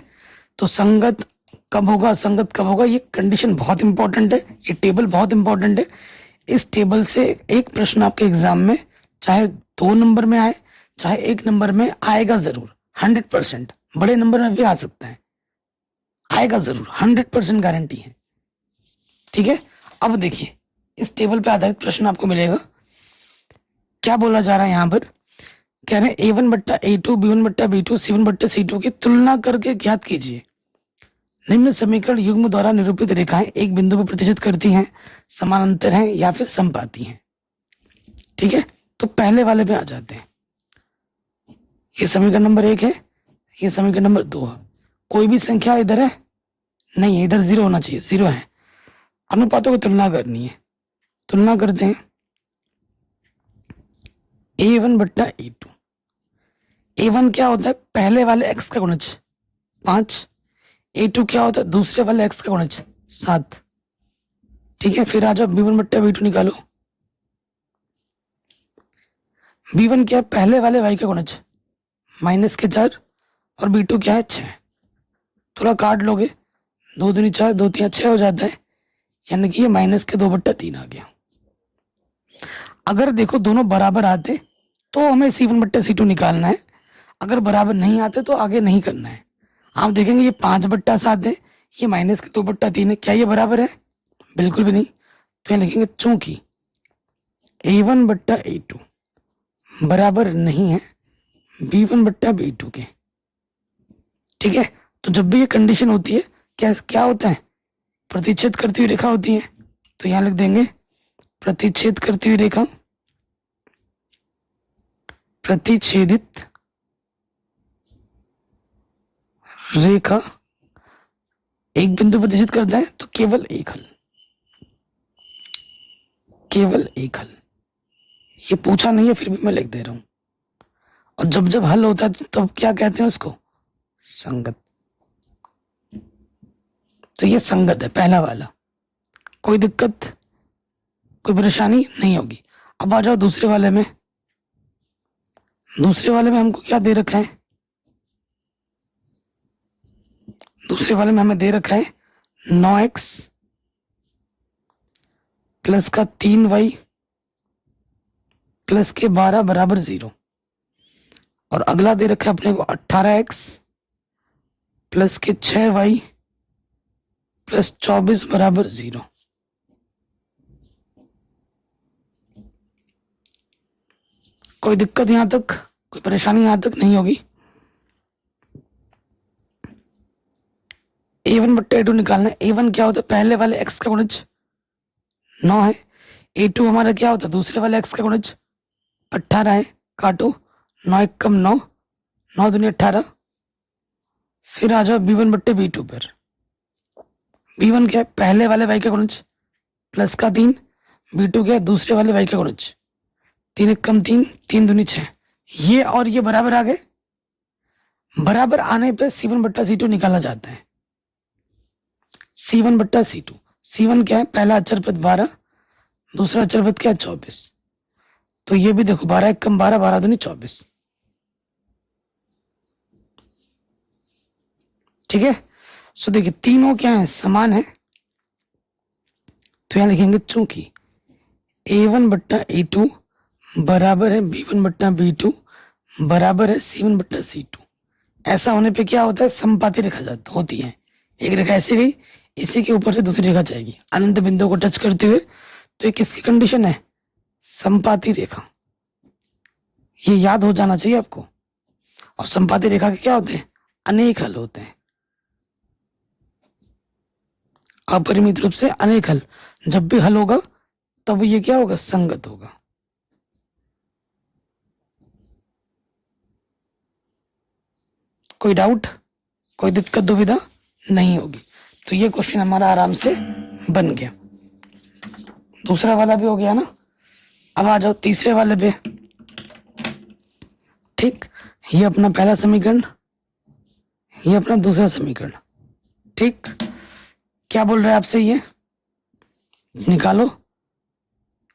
[SPEAKER 1] तो संगत कब होगा, असंगत कब होगा, ये कंडीशन बहुत इंपॉर्टेंट है, ये टेबल बहुत इंपॉर्टेंट है। इस टेबल से एक प्रश्न आपके एग्जाम में चाहे 2 नंबर में आए, चाहे 1 नंबर में आएगा जरूर, 100%। बड़े नंबर में भी आ सकता है, आएगा जरूर, 100% गारंटी है। ठीक है, अब देखिए इस टेबल पे आधारित प्रश्न आपको मिलेगा। क्या बोला जा रहा है यहाँ पर, कह रहे हैं a1 बट्टा a2 b1 बट्टा b2 c1 बट्टा c2 की तुलना करके ज्ञात कीजिए निम्न समीकरण युग्म द्वारा निरूपित रेखाएं एक बिंदु पर प्रतिच्छेद करती हैं, समानांतर हैं या फिर समपाती हैं। ठीक है, तो पहले वाले पे आ जाते हैं। ये समीकरण नंबर 1 है, ये समीकरण नंबर 2 है। कोई भी संख्या इधर है नहीं है, इधर 0 होना चाहिए, 0 है। अनुपातों की तुलना करनी है, तुलना करते हैं। a1 बट्टा a2, a1 क्या होता है, पहले वाले x का गुणज 5, a2 क्या होता है, दूसरे वाले x का गुणज 7। ठीक है, फिर आ जाओ b1 बट्टा b2 निकालो। b1 क्या है, पहले वाले y का गुणज -4 और b2 क्या है 6। थोड़ा काट लोगे, 2 दूनी 4, 2 3 6 हो जाता है, यानी कि ये -2/3 आ गया। अगर देखो दोनों बराबर आते तो हमें c1 बट्टा c2 निकालना है, अगर बराबर नहीं आते तो आगे नहीं करना है। आप देखेंगे ये 5/7 है, ये -2/3 है, क्या ये बराबर है, बिल्कुल भी नहीं। तो यहाँ लिखेंगे चूंकि a1 बट्टा a2 बराबर नहीं है b1 बट्टा b2 के। ठीक है, तो जब भी ये कंडीशन होती है, क्या क्या होता है, प्रतिच्छेद करती हुई रेखा होती है। तो यहां लिख देंगे प्रतिच्छेद करती हुई रेखा, प्रतिच्छेदित रेखा एक बिंदु पर प्रतिच्छेद करता है तो केवल एक हल, केवल एक हल। ये पूछा नहीं है फिर भी मैं लिख दे रहा हूं। और जब जब हल होता है तो तब क्या कहते हैं उसको, संगत। तो ये संगत है पहला वाला, कोई दिक्कत कोई परेशानी नहीं होगी। अब आ जाओ दूसरे वाले में। दूसरे वाले में हमको क्या दे रखा है, दूसरे वाले में हमें दे रखा है 9x प्लस का 3y प्लस के 12 बराबर 0। और अगला दे रखा है अपने को 18x प्लस के 6y प्लस 24 बराबर 0। कोई दिक्कत यहां तक, कोई परेशानी यहां तक नहीं होगी। a1 बट्टा a2 निकालना है। a1 क्या होता है, पहले वाले x का गुणज 9 है। a2 हमारा क्या होता है, दूसरे वाले x का गुणज 18 है। काटो, 9 1 कम 9, 9 दूनी 18। फिर आ जाओ b1 बट्टे b2 पर। b1 क्या है, पहले वाले y का गुणज प्लस का 3, b2 क्या है, दूसरे वाले y का गुणज 3 1 कम 3, 3 दूनी 6। ये और ये बराबर आ गए। बराबर आने पे c1 बट्टा c2 निकाला जाता है। c1 बट्टा c2, c1 क्या है, पहला अचर पद 12, दूसरा अचर पद क्या है 24। तो ये भी देखो 12 1 कम 12, 12 दूनी 24। ठीक है, सो देखिए तीनों क्या है, समान है। तो यहां लिखेंगे चूंकि a1 बट्टा a2 बराबर है b1 बट्टा b2 बराबर है c1 बट्टा c2। ऐसा होने पे क्या होता है, समपाती रेखा होती है। एक रेखा ऐसी गई, इसी के ऊपर से दूसरी रेखा जाएगी अनंत बिंदु को टच करते हुए। तो ये किसकी कंडीशन है, समपाती रेखा। ये याद हो जाना चाहिए आपको। और समपाती रेखा के क्या होते हैं, अनेक हल होते हैं, अपरिमित रूप से अनेक हल। जब भी हल होगा तब ये क्या होगा, संगत होगा। कोई डाउट, कोई दिक्कत दुविधा नहीं होगी। तो ये क्वेश्चन हमारा आराम से बन गया। दूसरा वाला भी हो गया ना। अब आ जाओ तीसरे वाले पे। ठीक, ये अपना पहला समीकरण, ये अपना दूसरा समीकरण। ठीक, क्या बोल रहा है आपसे, ये निकालो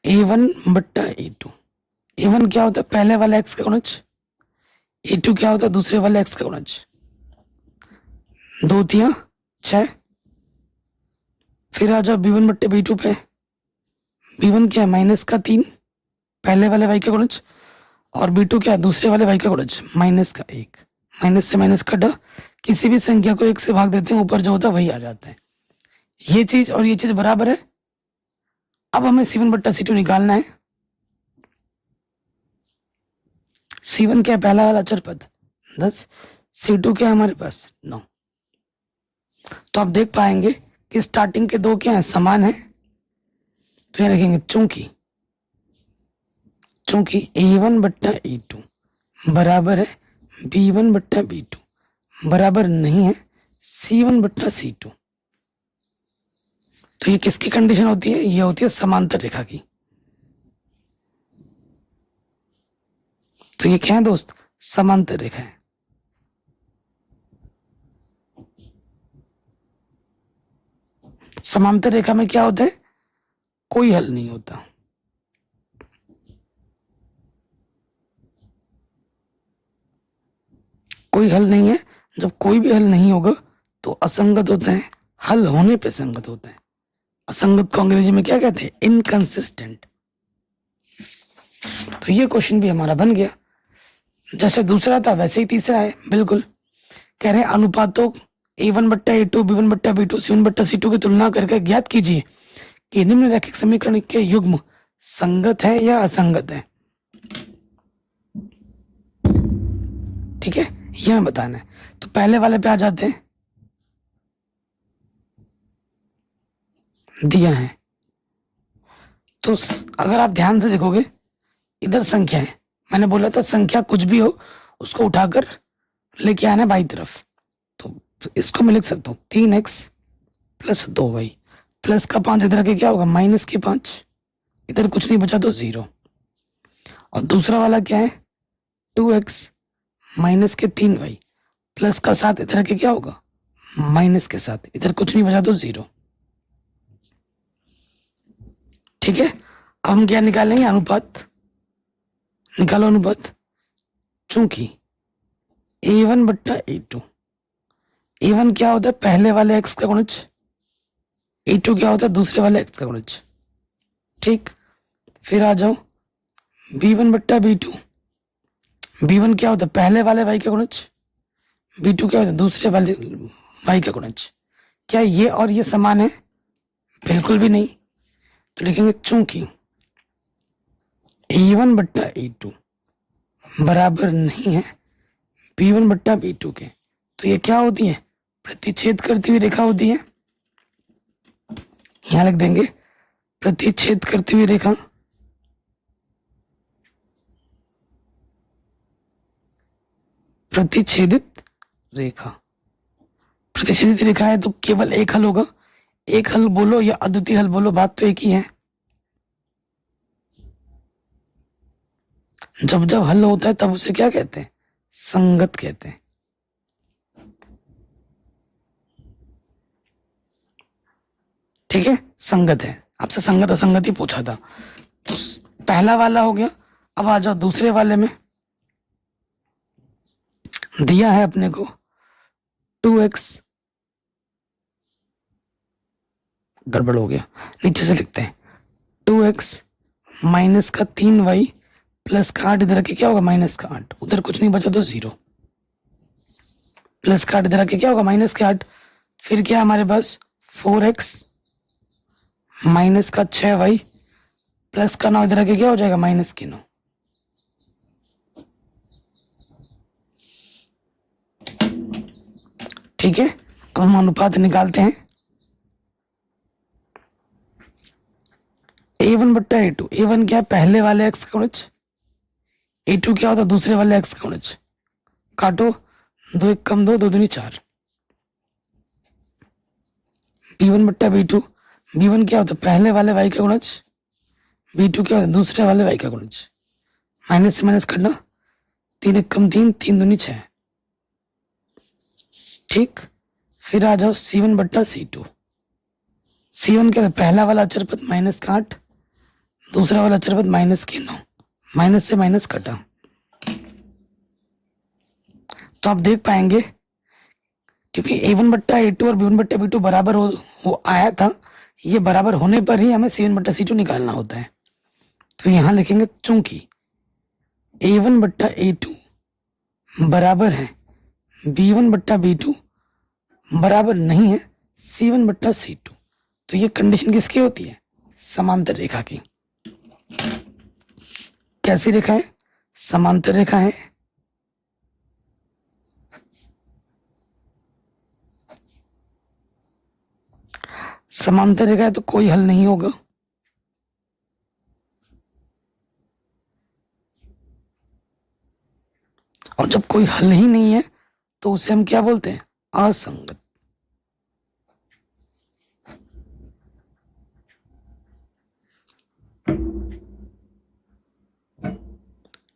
[SPEAKER 1] a1 बट्टा a2। a1 क्या होता है, पहले वाले x का गुणज। a2 क्या होता है, दूसरे वाले x का गुणज। 2 तिया 6। फिर आ जाओ b1 बट्टे b2 पे। b1 क्या है, माइनस का 3, पहले वाले y का गुणज, और b2 क्या है, दूसरे वाले y का गुणज, माइनस का 1। माइनस से माइनस कटा, किसी भी संख्या को 1 से भाग देते हैं, ऊपर जो होता है वही आ जाता है। ये चीज और ये चीज बराबर है। अब हमें c1 बट्टा c2 निकालना है। c1 क्या है, पहला वाला अचर पद 10, c2 क्या है हमारे पास 9। तो आप देख पाएंगे कि स्टार्टिंग के दो क्या है, समान है। तो यहाँ लिखेंगे चूंकि a1 बट्टा a2 बराबर है b1 बट्टा b2 बराबर नहीं है c1 बट्टा c2। तो ये किसकी कंडीशन होती है, ये होती है समांतर रेखा की। तो ये क्या है दोस्त, समांतर रेखा है। समांतर रेखा में क्या होता है, कोई हल नहीं होता। कोई हल नहीं है। जब कोई भी हल नहीं होगा तो असंगत होता है, हल होने पे संगत होता है। असंगत को अंग्रेजी में क्या कहते हैं, इनकंसिस्टेंट। तो ये क्वेश्चन भी हमारा बन गया। जैसे दूसरा था वैसे ही तीसरा है, बिल्कुल। कह रहे हैं अनुपातों a1 बट्टा a2, b1 बट्टा b2, c1 बट्टा c2 की तुलना करके ज्ञात कीजिए कि निम्नलिखित समीकरण के युग्म संगत है या असंगत है। ठीक है, ये हमें बताना है। तो पहले वाले पे आ जाते हैं। दिया है तो अगर आप ध्यान से देखोगे, इधर संख्या है। मैंने बोला था संख्या कुछ भी हो उसको उठाकर लेके आना है बाई तरफ। तो इसको मैं लिख सकता हूँ 3x प्लस 2y प्लस का 5 इधर के क्या होगा, माइनस की 5। इधर कुछ नहीं बचा तो 0। और दूसरा वाला क्या है, 2x माइनस के 3y प्लस का 7 इधर के क्या होगा, माइनस के 7। इधर कुछ नहीं बचा तो 0। ठीक है, अब हम क्या निकालेंगे, अनुपात। निकालो अनुपात। चूंकि a1 बट्टा a2, a1 क्या होता है, पहले वाले x का गुणज, a2 क्या होता है, दूसरे वाले x का गुणज। ठीक, फिर आ जाओ b1 बट्टा b2। b1 क्या होता है, पहले वाले y का गुणज, b2 क्या होता है, दूसरे वाले y का गुणज। क्या ये और ये समान है, बिल्कुल भी नहीं। तो लिखेंगे चूंकि a1 बट्टा a2 बराबर नहीं है b1 बट्टा b2 के। तो ये क्या होती है, प्रतिच्छेद करती हुई रेखा होती है। यहां लिख देंगे प्रतिच्छेद करती हुई रेखा। प्रतिच्छेदित रेखा, प्रतिच्छेदित रेखा है तो केवल एक हल होगा। एक हल बोलो या अद्वितीय हल बोलो, बात तो एक ही है। जब जब हल होता है तब उसे क्या कहते हैं, संगत कहते हैं। ठीक है, संगत है। आपसे संगत असंगत ही पूछा था। तो पहला वाला हो गया। अब आ जाओ दूसरे वाले में। दिया है अपने को 2x, गड़बड़ हो गया, नीचे से लिखते हैं 2x माइनस का 3y प्लस का 8 इधर के क्या होगा, माइनस का 8। उधर कुछ नहीं बचा तो 0। प्लस का 8 इधर के क्या होगा, माइनस का 8। फिर क्या हमारे पास 4x माइनस का 6y प्लस का 9 इधर के क्या हो जाएगा, माइनस की 9। ठीक है, अब हम अनुपात निकालते हैं। a1 बट्टा a2, a1 क्या है, पहले वाले x का गुणज, a2 क्या होता है, दूसरे वाले x का गुणज। काटो, दो एक कम दो, दो दूनी 4। b1 बट्टा b2, b1 क्या होता है पहले वाले y का गुणज, b2 क्या होता है दूसरे वाले y का गुणज, माइनस से माइनस करना, 3 एक कम 3, 3 दूनी 6। ठीक, फिर आ जाओ c1 बट्टा c2, c1 क्या होता है पहला वाला अचर पद माइनस का 8, दूसरा वाला अचर पद माइनस के 9, माइनस से माइनस कटा। तो आप देख पाएंगे क्योंकि a1 बट्टा a2 और b1 बट्टा b2 बराबर हो आया था, ये बराबर होने पर ही हमें c1 बट्टा c2 निकालना होता है। तो यहां लिखेंगे चूंकि a1 बट्टा a2 बराबर है b1 बट्टा b2 बराबर नहीं है c1 बट्टा c2, तो ये कंडीशन किसकी होती है समांतर रेखा की। कैसी रेखा है समांतर रेखा है। समांतर रेखा है तो कोई हल नहीं होगा, और जब कोई हल ही नहीं है तो उसे हम क्या बोलते हैं असंगत।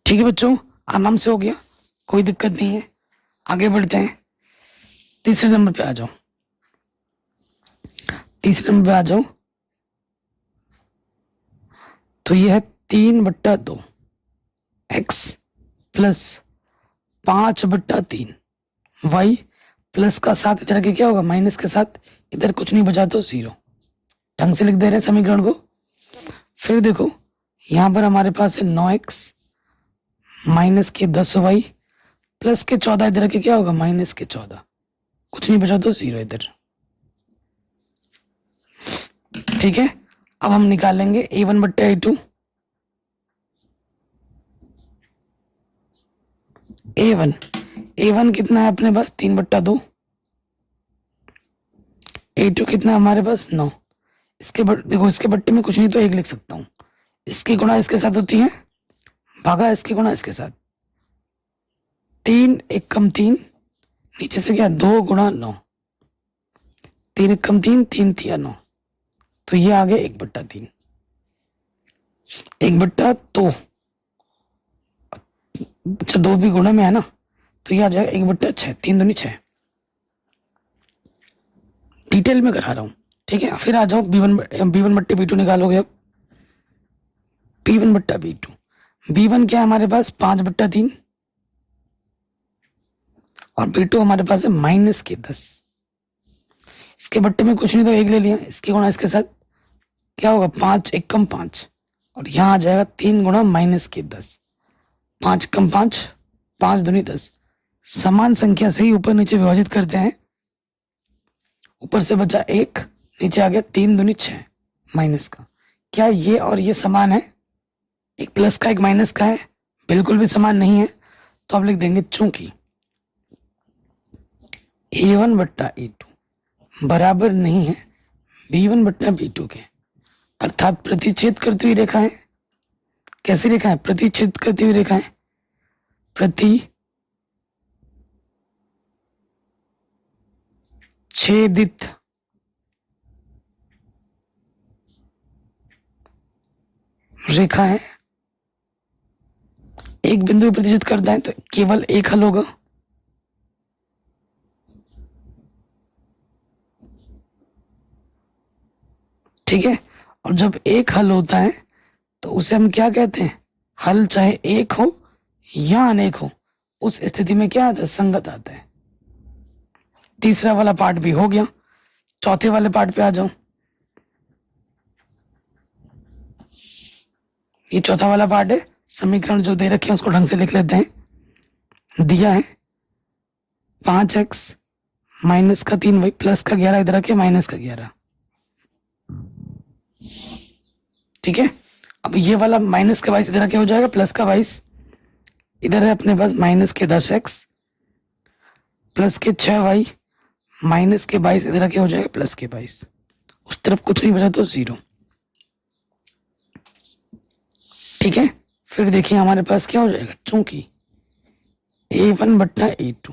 [SPEAKER 1] ठीक है बच्चों, आराम से हो गया, कोई दिक्कत नहीं है। आगे बढ़ते हैं, तीसरे नंबर पे आ जाओ। तीसरे नंबर पे आ जाओ तो ये है 3/2 x प्लस 5/3 y प्लस का 7 इधर के क्या होगा माइनस के साथ, इधर कुछ नहीं बचा तो 0। ढंग से लिख दे रहे हैं समीकरण को। फिर देखो यहां पर हमारे पास है 9x माइनस के 10y प्लस के 14, इधर के क्या होगा माइनस के 14, कुछ नहीं बचा तो 0 इधर। ठीक है, अब हम निकालेंगे a1 बट्टा a2। a1 कितना है अपने पास 3/2, a2 कितना है हमारे पास 9। इसके देखो इसके बट्टे में कुछ नहीं तो 1 लिख सकता हूं, इसकी गुणा इसके साथ होती है, भागा इसकी गुणा इसके साथ, 3 एक कम 3, नीचे से क्या 2 गुणा 9, 3 एक कम 3, 3 3 9, तो ये आ गया 1/3। 1/2, अच्छा 2 भी गुणा में है ना, तो ये आ जाएगा 1/6, 3 दूनी 6। डिटेल में करा रहा हूं, ठीक है। फिर आ जाओ b1 बट्टे b2 निकालोगे। अब b1 बट्टा b2, b1 क्या है हमारे पास 5/3 और b2 हमारे पास है माइनस के 10। इसके बट्टे में कुछ नहीं तो 1 ले लिया, इसकी गुणा इसके साथ क्या होगा 5 एक कम 5, और यहां आ जाएगा 3 गुणा माइनस के 10, 5 कम 5, 5 दूनी 10। समान संख्या से ही ऊपर नीचे विभाजित करते हैं, ऊपर से बचा 1, नीचे आ गया 3 दूनी 6 माइनस का। क्या ये और ये समान है, एक प्लस का एक माइनस का है, बिल्कुल भी समान नहीं है। तो आप लिख देंगे चूंकि a1 बट्टा a2 बराबर नहीं है b1 बट्टा b2 के, अर्थात प्रतिच्छेद करती हुई रेखा है। कैसी रेखा है प्रतिच्छेद करती हुई रेखा है, छेदित रेखा है। एक बिंदु पे प्रतिच्छेद करता है तो केवल एक हल होगा, ठीक है। और जब एक हल होता है तो उसे हम क्या कहते हैं, हल चाहे एक हो या अनेक हो, उस स्थिति में क्या आता है संगत आता है। तीसरा वाला पार्ट भी हो गया, चौथे वाले पार्ट पे आ जाओ। ये चौथा वाला पार्ट है, समीकरण जो दे रखे हैं उसको ढंग से लिख लेते हैं। दिया है 5x माइनस का 3y प्लस का 11 इधर रखे माइनस का 11, ठीक है। अब ये वाला माइनस का 22 इधर क्या हो जाएगा प्लस का 22, इधर है अपने पास माइनस के 10x प्लस के 6y माइनस के 22 इधर क्या हो जाएगा प्लस के 22, उस तरफ कुछ नहीं बचा तो 0, ठीक है। फिर देखिए हमारे पास क्या हो जाएगा, चूंकि a1 बट्टा a2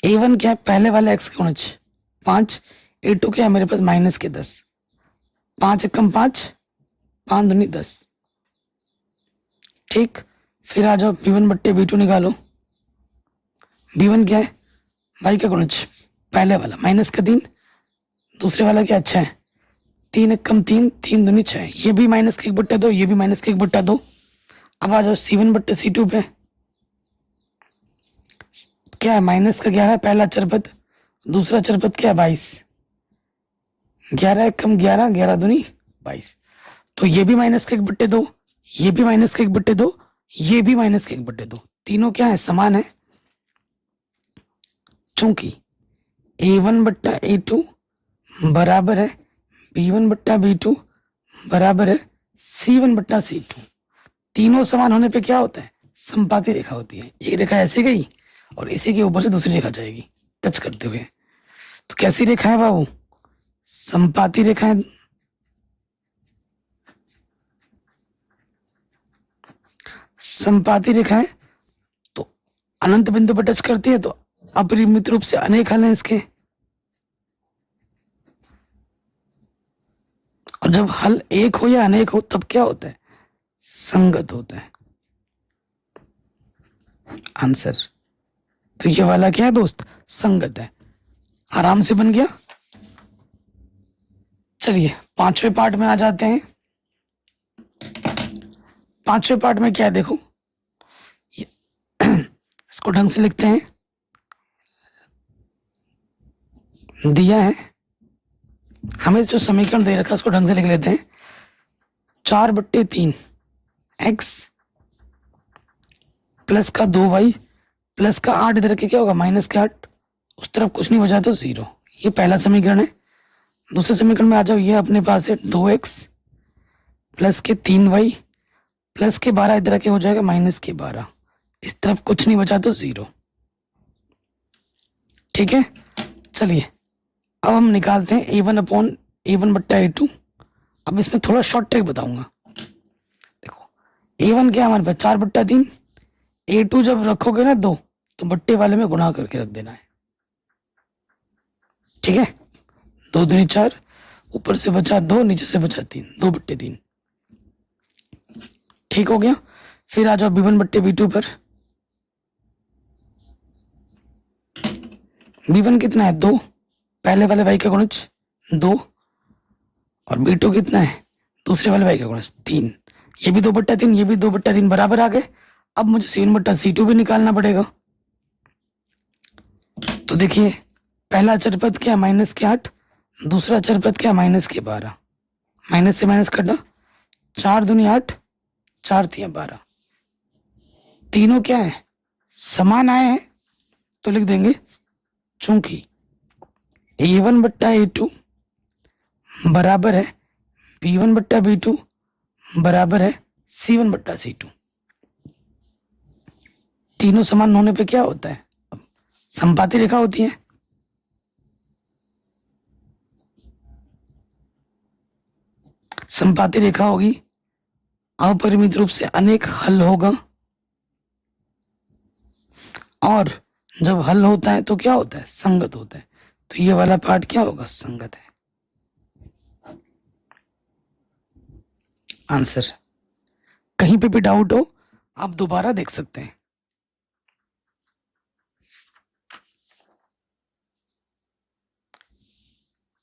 [SPEAKER 1] A1 क्या है, पहले वाले x का गुणज 5, A2 क्या है मेरे पास माइनस के 10, 5 एकम 5, 5 दूनी 10। ठीक, फिर आ जाओ B1 बट्टे B2 निकालो। B1 क्या है, y का गुणज पहले वाला माइनस का 3, दूसरे वाला क्या अच्छा है 3 एकम 3, 3 दूनी 6, ये भी माइनस का 1/2, ये भी माइनस का 1/2। अब आ जाओ C1 बट्टे C2 पे, क्या है माइनस का 11 पहला चरपद, दूसरा चरपद क्या है 22, 11 एकम 11, 11 दूनी 22। तो ये भी माइनस का 1/2, ये भी माइनस का 1/2, ये भी माइनस का 1/2, तीनों क्या है समान है। चूंकि A1 बट्टा A2 बराबर है B1 बट्टा B2 बराबर है C1 बट्टा C2, तीनों समान होने पे क्या होता है, संपाती रेखा होती है। एक रेखा ऐसे गई और इसी के ऊपर से दूसरी रेखा जाएगी टच करते हुए। तो कैसी रेखा है बाबू, संपाती रेखा है। संपाती रेखा है तो अनंत बिंदु पर टच करती है तो अपरिमित रूप से अनेक हल हैं इसके, और जब हल एक हो या अनेक हो तब क्या होता है, संगत होता है आंसर। तो ये वाला क्या है दोस्त, संगत है। आराम से बन गया। चलिए पांचवें पार्ट में आ जाते हैं। पांचवें पार्ट में क्या है देखो, इसको ढंग से लिखते हैं, दिया है हमें जो समीकरण दे रखा है उसको ढंग से लिख लेते हैं। 4/3 x प्लस का 2y प्लस का 8, इधर के क्या होगा माइनस के 8, उस तरफ कुछ नहीं बचा तो 0। ये पहला समीकरण है। दूसरे समीकरण में आ जाओ, ये अपने पास है 2x प्लस के 3y प्लस के 12, इधर के हो जाएगा माइनस के 12, इस तरफ कुछ नहीं बचा तो 0। ठीक है, चलिए अब हम निकालते हैं A1 बट्टा A2। अब इसमें थोड़ा शॉर्ट ट्रिक बताऊंगा। देखो A1 क्या हमारे पास 4/3, A2 जब रखोगे ना 2 तो बट्टे वाले में गुणा करके रख देना है। ठीक है, 2 दूनी 4, ऊपर से बचा 2, नीचे से बचा 3, 2/3। ठीक हो गया। फिर आ जाओ B1 बट्टे B2 पर। B1 कितना है 2, पहले वाले y का गुणज 2, और B2 कितना है दूसरे वाले y का गुणज 3, ये भी 2/3, ये भी 2/3 बराबर आ गए। अब मुझे C1 बट्टा C2 भी निकालना पड़ेगा। तो देखिए पहला चरपद क्या माइनस के 8, दूसरा चरपद क्या माइनस के 12, माइनस से माइनस कटा, 4 दूनी 8, 4 तिया 12, तीनों क्या है समान आए हैं तो लिख देंगे चूंकि A1 बट्टा A2 बराबर है B1 बट्टा B2 बराबर है C1 बट्टा C2। तीनों समान होने पे क्या होता है, संपाती रेखा होती है। संपाती रेखा होगी, अपरिमित रूप से अनेक हल होगा, और जब हल होता है तो क्या होता है संगत होता है। तो ये वाला पार्ट क्या होगा, संगत है आंसर। कहीं पे भी डाउट हो आप दोबारा देख सकते हैं।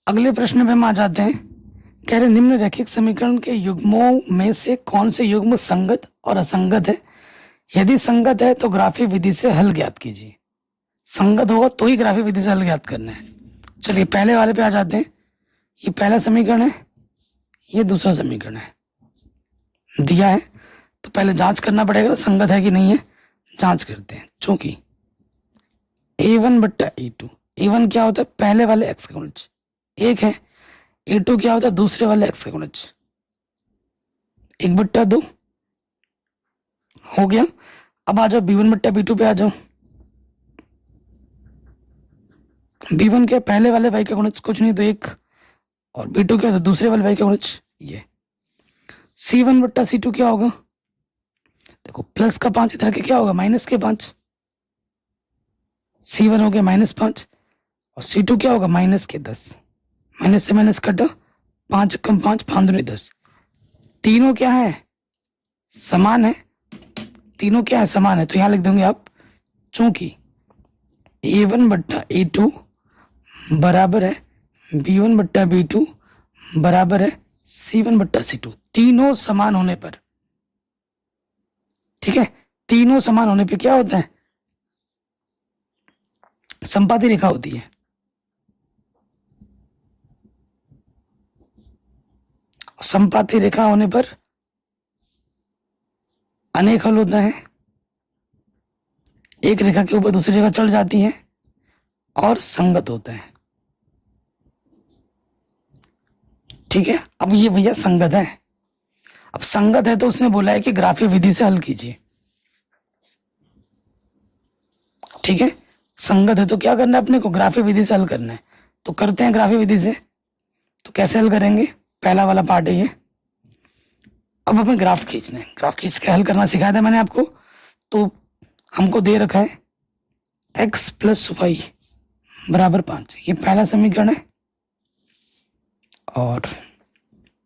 [SPEAKER 1] अगले प्रश्न पे हम आ जाते हैं। कह रहे निम्न रैखिक समीकरण के युग्मों में से कौन से युग्म संगत और असंगत है, यदि संगत है तो ग्राफी विधि से हल ज्ञात कीजिए। संगत होगा तो ही ग्राफी विधि से हल ज्ञात करना है। चलिए पहले वाले पे आ जाते हैं। ये पहला समीकरण है, ये दूसरा समीकरण है, दिया है तो पहले जांच करना पड़ेगा संगत है कि नहीं है। जांच करते हैं। चूंकि A1 बट्टा A2, A1 क्या होता है पहले वाले x का गुणज 1 है, A2 क्या होता है दूसरे वाले x का गुणज 1/2 हो गया। अब आ जाओ B1 बट्टा B2 पे आ जाओ। B1 क्या पहले वाले y का गुणज कुछ नहीं तो 1, और B2 क्या था दूसरे वाले y का गुणज ये। C1 बट्टा C2 क्या होगा, देखो प्लस का 5 इधर के क्या होगा माइनस के 5, C1 हो गया -5 और C2 क्या होगा -10। माइनस से माइनस कटा, 5 कम 5 5 दूनी 10। तीनों क्या है समान है, तीनों क्या है समान है, तो यहाँ लिख देंगे आप चूंकि A1 बट्टा A2 बराबर है B1 बट्टा B2 बराबर है C1 बट्टा C2, तीनों समान होने पर, ठीक है, तीनों समान होने पे क्या होता है संपाती रेखा होती है। संपाती रेखा होने पर अनेक हल होता है, एक रेखा के ऊपर दूसरी रेखा चढ़ जाती है और संगत होता है, ठीक है। अब ये भैया संगत है, अब संगत है तो उसने बोला है कि ग्राफीय विधि से हल कीजिए, ठीक है। संगत है तो क्या करना है अपने को ग्राफीय विधि से हल करना है, तो करते हैं ग्राफीय विधि से। तो कैसे हल करेंगे, पहला वाला पार्ट है ये। अब हमें ग्राफ खींचना है, ग्राफ खींच के हल करना सिखाया था मैंने आपको। तो हमको दे रखा है x प्लस वाई बराबर 5, ये पहला समीकरण है। और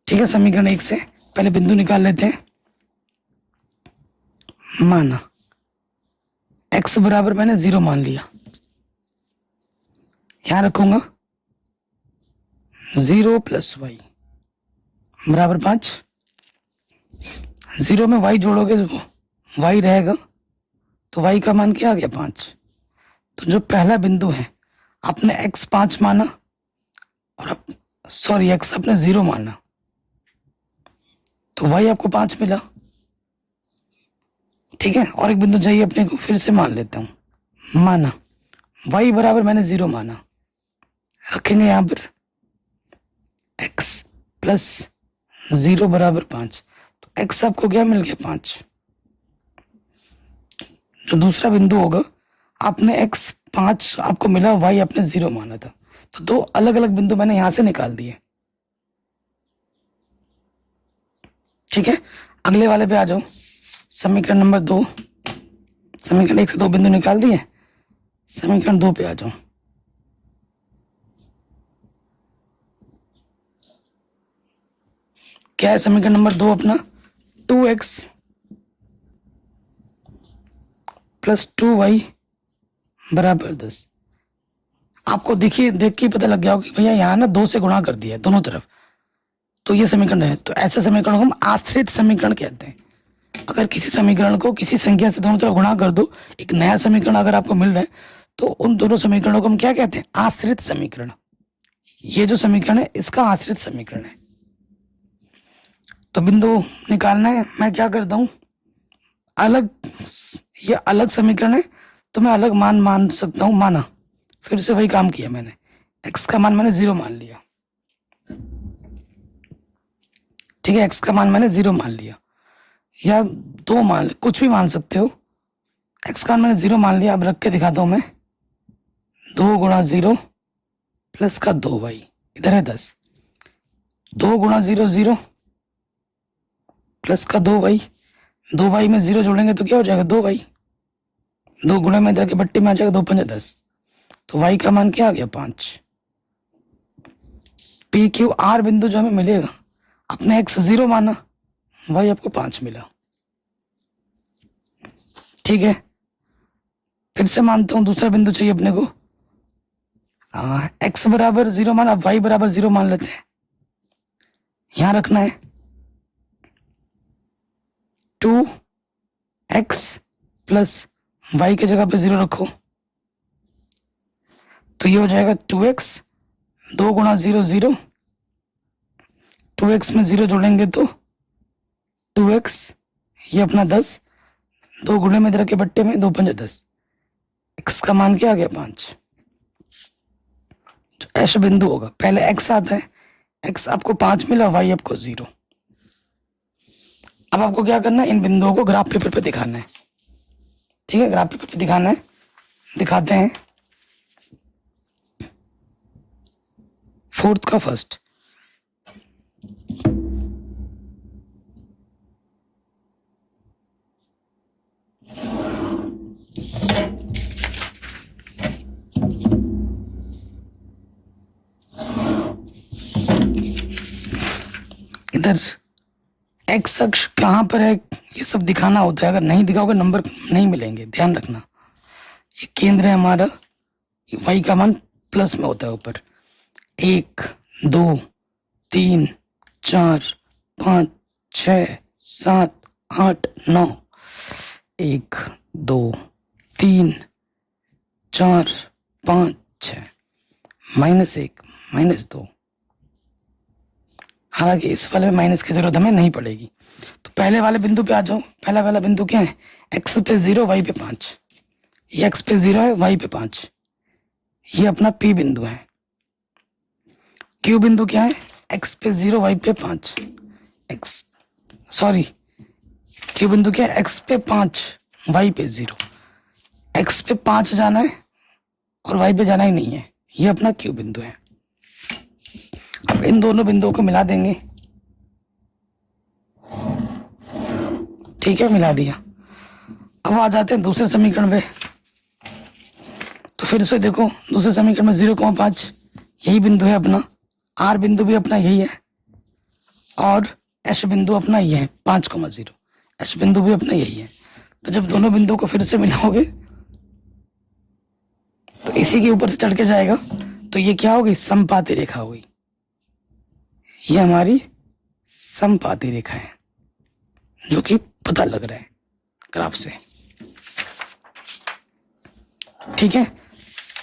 [SPEAKER 1] ठीक है, समीकरण 1 से पहले बिंदु निकाल लेते हैं। माना x बराबर मैंने 0 मान लिया, यहां रखूंगा 0 प्लस वाई बराबर 5। 0 में y जोड़ोगे तो y रहेगा, तो y का मान क्या आ गया 5। तो जो पहला बिंदु है आपने x 5 माना और x आपने 0 माना, तो y आपको 5 मिला, ठीक है। और एक बिंदु चाहिए अपने को, फिर से मान लेता हूं। माना y बराबर मैंने 0 माना, रखेंगे यहां पर x प्लस 0 बराबर 5, तो x आपको क्या मिल गया 5। जो दूसरा बिंदु होगा आपने x 5 आपको मिला, y आपने 0 माना था, तो दो अलग अलग बिंदु मैंने यहां से निकाल दिए, ठीक है। अगले वाले पे आ जाओ, समीकरण नंबर 2। समीकरण 1 से 2 बिंदु निकाल दिए, समीकरण 2 पे आ जाओ। क्या है समीकरण नंबर 2 अपना, 2x प्लस 2y बराबर 10। आपको देखिए देख के पता लग गया होगा कि भैया यहाँ ना 2 से गुणा कर दिया है दोनों तरफ, तो ये समीकरण है। तो ऐसे समीकरण को हम आश्रित समीकरण कहते हैं। अगर किसी समीकरण को किसी संख्या से दोनों तरफ गुणा कर दो, एक नया समीकरण अगर आपको मिल रहा है, तो उन दोनों समीकरणों को हम क्या कहते हैं आश्रित समीकरण। ये जो समीकरण है इसका आश्रित समीकरण है। तो बिंदु निकालना है, मैं क्या करता हूं अलग, ये अलग समीकरण है तो मैं अलग मान मान सकता हूं। माना फिर से वही काम किया मैंने, x का मान मैंने 0 मान लिया, ठीक है। x का मान मैंने 0 मान लिया, या 2 मान, कुछ भी मान सकते हो। x का मान मैंने 0 मान लिया, अब रख के दिखाता हूं मैं। 2 गुणा 0 प्लस का 2y, इधर है 10। 2 गुणा 0 0 प्लस का 2y, 2y में 0 जोड़ेंगे तो क्या हो जाएगा 2y। 2 गुणा में इधर के बट्टे में आ जाएगा 2 5 10, तो y का मान क्या आ गया 5। पी क्यू आर बिंदु जो हमें मिलेगा, अपने x 0 माना, y आपको 5 मिला, ठीक है। फिर से मानता हूं दूसरा बिंदु चाहिए अपने को, x बराबर 0 माना, y बराबर 0 मान लेते हैं। यहां रखना है 2x प्लस y की जगह पे 0 रखो, तो ये हो जाएगा 2x। 2 गुणा 0 0, 2x में 0 जोड़ेंगे तो 2x, ये अपना 10। 2 गुणे में इधर के बट्टे में 2 5 10, x का मान क्या आ गया 5। जो ऐसा बिंदु होगा पहले x आता है, x आपको 5 मिला, y आपको 0। अब आपको क्या करना है, इन बिंदुओं को ग्राफ पेपर पे दिखाना है, ठीक है। ग्राफ पेपर पे दिखाना है, दिखाते हैं। 4th का फर्स्ट, इधर एक्स अक्ष कहाँ पर है ये सब दिखाना होता है, अगर नहीं दिखाओगे नंबर नहीं मिलेंगे, ध्यान रखना। ये केंद्र है हमारा, वाई का मान प्लस में होता है ऊपर। 1 2 3 4 5 6 7 8 9, 1 2 3 4 5 6, -1 -2। हालांकि इस वाले में माइनस की जरूरत हमें नहीं पड़ेगी। तो पहले वाले बिंदु पे आ जाओ। पहला वाला बिंदु क्या है? x पे 0 y पे 5। ये x पे 0 है, y पे 5। ये अपना p बिंदु है। q बिंदु क्या है? x पे 0 y पे 5। q बिंदु क्या है? x पे 5 y पे 0। x पे 5 जाना है और y पे जाना ही नहीं है। ये अपना q बिंदु है। अब इन दोनों बिंदुओं को मिला देंगे। ठीक है, मिला दिया। अब आ जाते हैं दूसरे समीकरण पे। तो फिर से देखो, दूसरे समीकरण में 0,5 यही बिंदु है अपना, r बिंदु भी अपना यही है और h बिंदु अपना ये है 5,0। h बिंदु भी अपना यही है। तो जब दोनों बिंदुओं को फिर से मिलाओगे तो इसी के ऊपर से चढ़ के जाएगा, तो ये क्या होगी? समपाती रेखा होगी। ये हमारी समपाती रेखा है, जो कि पता लग रहा है ग्राफ से। ठीक है,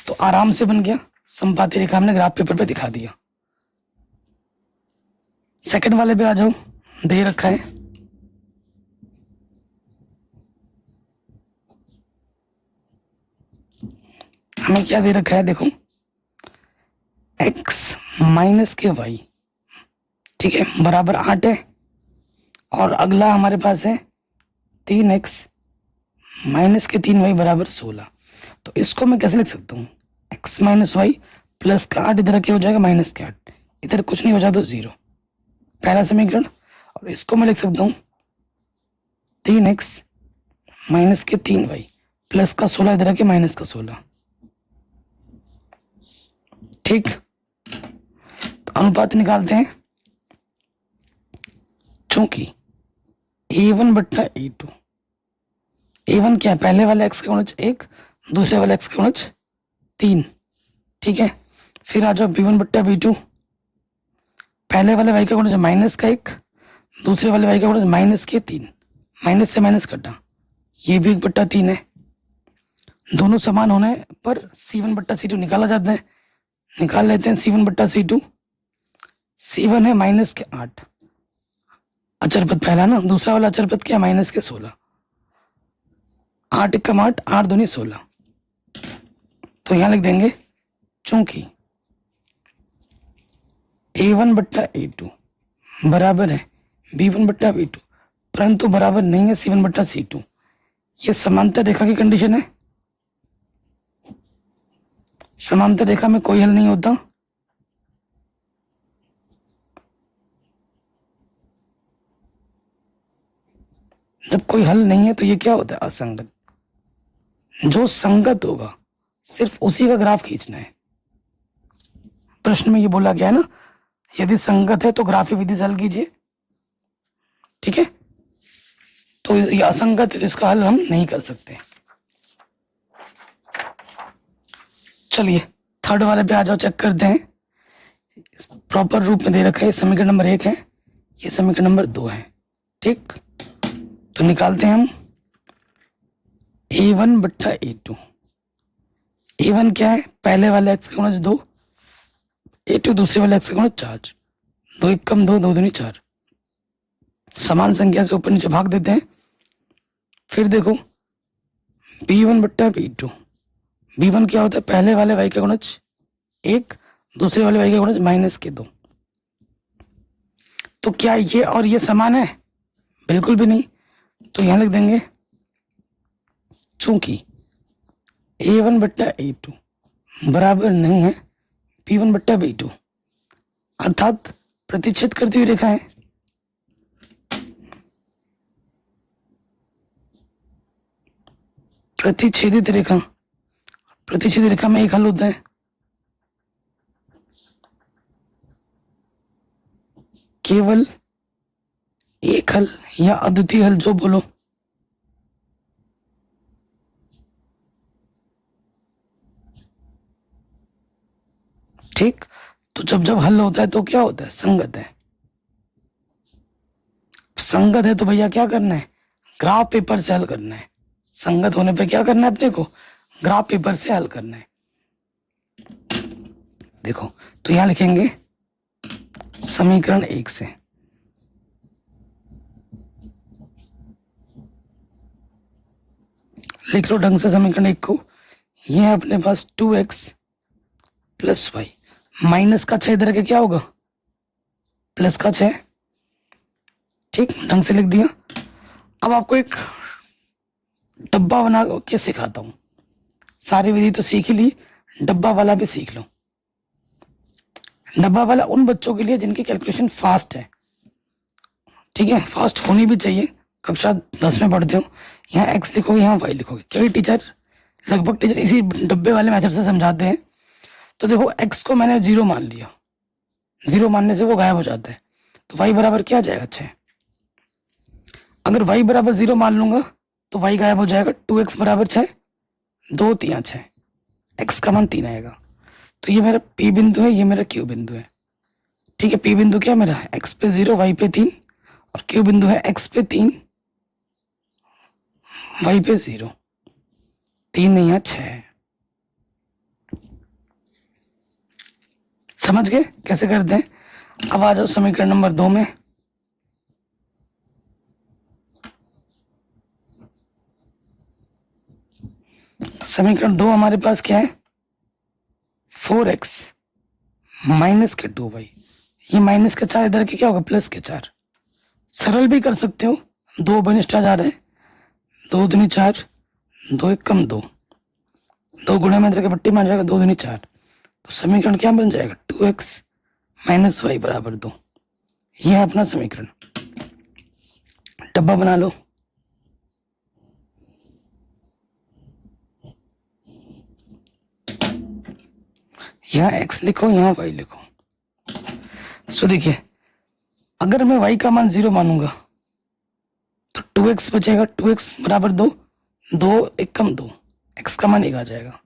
[SPEAKER 1] तो आराम से बन गया। समपाती रेखा हमने ग्राफ पेपर पे दिखा दिया। सेकंड वाले पे आ जाओ। दे रखा है हमें, क्या दे रखा है? देखो, x माइनस के y, ठीक है, बराबर 8 है। और अगला हमारे पास है 3x माइनस के 3y बराबर 16। तो इसको मैं कैसे लिख सकता हूँ? x माइनस वाई प्लस का 8 इधर के हो जाएगा माइनस के 8, इधर कुछ नहीं हो जाए तो 0, पहला समीकरण। और इसको मैं लिख सकता हूँ 3x माइनस के 3y प्लस का 16 इधर के माइनस का 16। ठीक, तो अनुपात निकालते हैं। चूंकि a1 बट्टा a2, a1 क्या है? पहले वाले x का गुणज 1, दूसरे वाले x का गुणज 3। ठीक है, फिर आ जाओ b1 बट्टा b2, पहले वाले y का गुणज माइनस का 1, दूसरे वाले y का गुणज माइनस के 3। माइनस से माइनस कटा, ये भी 1 बट्टा 3 है। दोनों समान होने पर c1 बट्टा c2 निकाला जाता है। निकाल लेते हैं c1 बट्टा c2। c1 है माइनस के 8, अचर पद पहला ना, दूसरा वाला अचर पद क्या? माइनस के 16। 8 एकम 8, 8 दूनी 16। तो यहां लिख देंगे चूंकि a1 बट्टा a2 बराबर है b1 बट्टा b2, परंतु बराबर नहीं है c1 बट्टा c2। ये समांतर रेखा की कंडीशन है। समांतर रेखा में कोई हल नहीं होता। जब कोई हल नहीं है तो ये क्या होता है? असंगत। जो संगत होगा सिर्फ उसी का ग्राफ खींचना है। प्रश्न में ये बोला गया है ना, यदि संगत है तो ग्राफी विधि से हल कीजिए। ठीक है, तो ये असंगत है तो इसका हल हम नहीं कर सकते। चलिए थर्ड वाले पे आ जाओ, चेक करते हैं। प्रॉपर रूप में दे रखा है। समीकरण नंबर 1 है, ये समीकरण नंबर 2 है। ठीक, तो निकालते हैं हम a1 बट्टा a2। a1 क्या है? पहले वाले x का गुणज 2, a2 दूसरे वाले x का गुणज 4। 2 एकम 2, 2 दूनी 4। समान संख्या से ऊपर नीचे भाग देते हैं। फिर देखो b1 बट्टा b2। b1 क्या होता है? पहले वाले y का गुणज 1, दूसरे वाले y का गुणज माइनस के 2। तो क्या ये और ये समान है? बिल्कुल भी नहीं। तो यहां लिख देंगे चूंकि a1 बट्टा a2 बराबर नहीं है b1 बट्टा b2, अर्थात प्रतिच्छेद करती हुई रेखा है। प्रतिच्छेदित रेखा, प्रतिच्छेदित रेखा में एक हल होता है, केवल एक हल या अद्वितीय हल, जो बोलो। ठीक, तो जब जब हल होता है तो क्या होता है, संगत है। संगत है तो भैया क्या करना है, ग्राफ पेपर से हल करना है। संगत होने पे क्या करना है अपने को, ग्राफ पेपर से हल करना है। देखो, तो यहां लिखेंगे समीकरण 1 से, लिख लो ढंग से समीकरण 1 को। ये है अपने पास 2x प्लस वाई, माइनस का 6 इधर के क्या होगा, प्लस का 6। ठीक, ढंग से लिख दिया। अब आपको एक डब्बा बना के सिखाता हूं। सारी विधि तो सीख ही ली, डब्बा वाला भी सीख लो। डब्बा वाला उन बच्चों के लिए जिनकी कैलकुलेशन फास्ट है। ठीक है, फास्ट होनी भी चाहिए। कक्षा 10 में पढ़ते हो, यहाँ एक्स लिखोगे, यहाँ वाई लिखोगे, क्योंकि टीचर लगभग टीचर इसी डब्बे वाले मेथड से समझाते हैं। तो देखो, एक्स को मैंने 0 मान लिया, 0 मानने से वो गायब हो जाता है, तो वाई बराबर क्या आ जाएगा, 6। अगर वाई बराबर 0 मान लूंगा तो वाई गायब हो जाएगा, 2x बराबर 6, 2 3 6, एक्स का मान 3 आएगा। तो ये मेरा पी बिंदु है, ये मेरा क्यू बिंदु है। ठीक है, पी बिंदु क्या मेरा है, एक्स पे 0 वाई पे 3, और क्यू बिंदु है एक्स पे 3 वाई पे 0, 3 नहीं है 6। समझ गए कैसे करते हैं। अब आ जाओ समीकरण नंबर 2 में। समीकरण 2 हमारे पास क्या है, 4x माइनस के 2y, ये माइनस के 4 इधर के क्या होगा, प्लस के 4। सरल भी कर सकते हो, 2 बनिष्ठ आ जा रहे हैं, 2 दूनी 4, 2 1 कम 2, 2 गुणे में इधर के पट्टी में आ जाएगा, 2 दूनी 4। तो समीकरण क्या बन जाएगा, 2x माइनस वाई बराबर 2। ये है अपना समीकरण। डब्बा बना लो। यहाँ x लिखो, यहाँ y लिखो। सो देखिए, अगर मैं y का मान 0 मानूंगा तो 2x बचेगा, 2x बराबर 2, 2 1 कम 2, x का मान 1 आ जाएगा।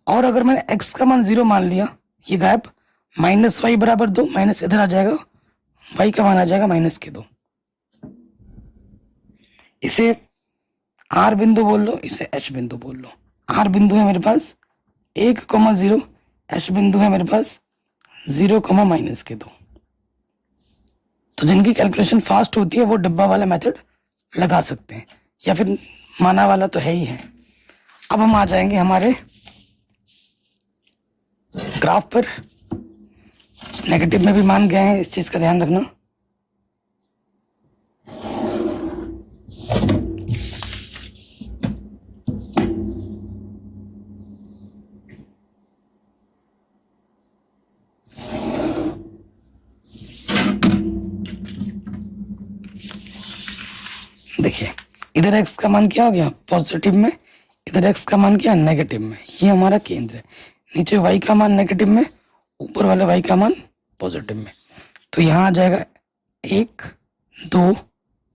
[SPEAKER 1] और अगर मैंने x का मान 0 मान लिया, ये गायब, माइनस वाई बराबर 2, माइनस इधर आ जाएगा, y का मान आ जाएगा माइनस के 2। इसे r बिंदु बोल लो, इसे h बिंदु बोल लो। r बिंदु है मेरे पास 1,0, h बिंदु है मेरे पास 0, माइनस के 2। तो जिनकी कैलकुलेशन फास्ट होती है वो डब्बा वाला मेथड लगा सकते हैं, या फिर माना वाला तो है ही है। अब हम आ जाएंगे हमारे ग्राफ पर। नेगेटिव में भी मान गए हैं, इस चीज का ध्यान रखना। देखिए, इधर x का मान क्या हो गया, पॉजिटिव में, इधर x का मान क्या, नेगेटिव में। ये हमारा केंद्र है। नीचे y का मान नेगेटिव में, ऊपर वाले y का मान पॉजिटिव में। तो यहाँ आ जाएगा 1 2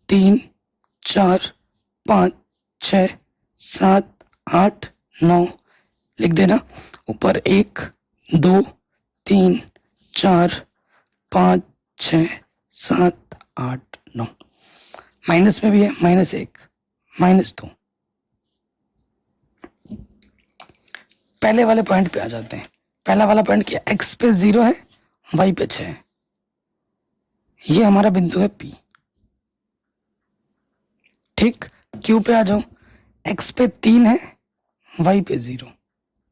[SPEAKER 1] 3 4 5 6 7 8 9, लिख देना ऊपर 1 2 3 4 5 6 7 8 9। माइनस में भी है, -1 -2। पहले वाले पॉइंट पे आ जाते हैं। पहला वाला पॉइंट क्या, x पे 0 है, y पे 6 है। ये हमारा बिंदु है P। ठीक, Q पे आ जाओ, x पे 3 है, y पे 0।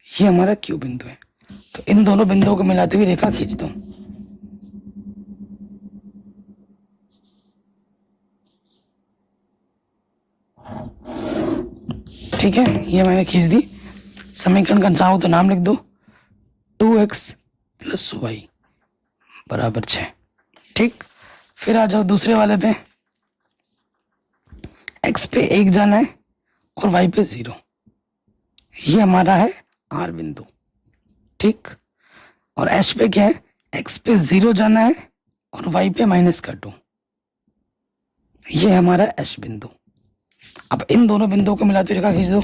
[SPEAKER 1] ये हमारा Q बिंदु है। तो इन दोनों बिंदुओं को मिलाते हुए रेखा खींच दो। ठीक है, ये मैंने खींच दी। समीकरण का चाहो तो नाम लिख दो, 2x प्लस वाई बराबर 6। ठीक, फिर आ जाओ दूसरे वाले पे। x पे 1 जाना है और y पे 0। ये हमारा है R बिंदु। ठीक, और h पे क्या है, x पे 0 जाना है और y पे -2।
[SPEAKER 2] ये है हमारा एच बिंदु। अब इन दोनों बिंदुओं को मिलाती रेखा खींच दो।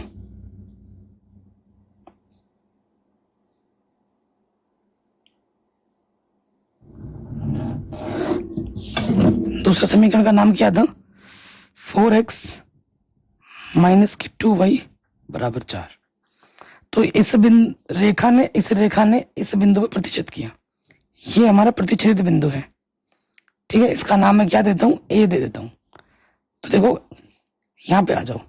[SPEAKER 2] दूसरा समीकरण का नाम क्या था? 4x माइनस की 2y बराबर 4। तो इस रेखा ने इस बिंदु पर प्रतिच्छेद किया। ये हमारा प्रतिच्छेद बिंदु है, ठीक है। इसका नाम मैं क्या देता हूँ? ए दे देता हूँ। तो देखो यहाँ पे आ जाओ,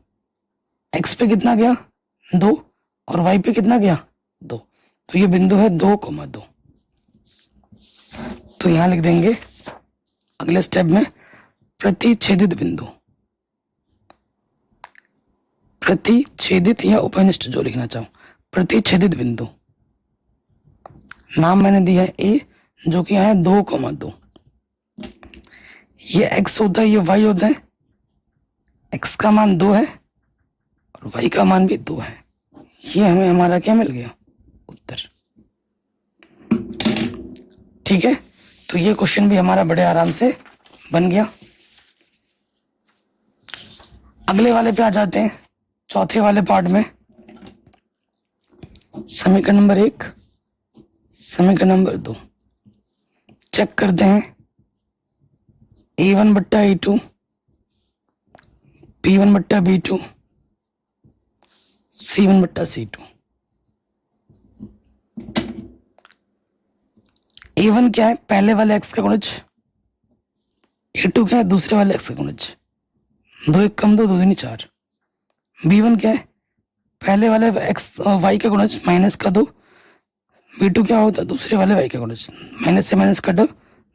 [SPEAKER 2] x पे कितना गया? 2 और y पे कितना गया? 2। तो ये बिंदु है 2,2। तो यहाँ लिख देंगे अगले स्टेप में प्रतिच्छेदित बिंदु, प्रतिच्छेदित या उपनिष्ठ जो लिखना चाहो, प्रतिच्छेदित बिंदु। नाम मैंने दिया है ए, जो कि है 2,2। ये x होता है, ये y होता है। x का मान 2 है और y का मान भी 2 है। ये हमें हमारा क्या मिल गया? उत्तर। ठीक है, तो ये क्वेश्चन भी हमारा बड़े आराम से बन गया। अगले वाले पे आ जाते हैं, चौथे वाले पार्ट में। समीकरण नंबर 1, समीकरण नंबर 2 चेक करते हैं। A1 बट्टा A2, B1 बट्टा B2, C1 बट्टा C2। A1 क्या है? पहले वाले x का गुणज। A2 क्या है? दूसरे वाले x का गुणज। 2 1 कम 2, 2 दूनी 4। B1 क्या है? पहले वाले y का गुणज माइनस का 2। B2 क्या होता है? दूसरे वाले y का गुणज। माइनस से माइनस कटो,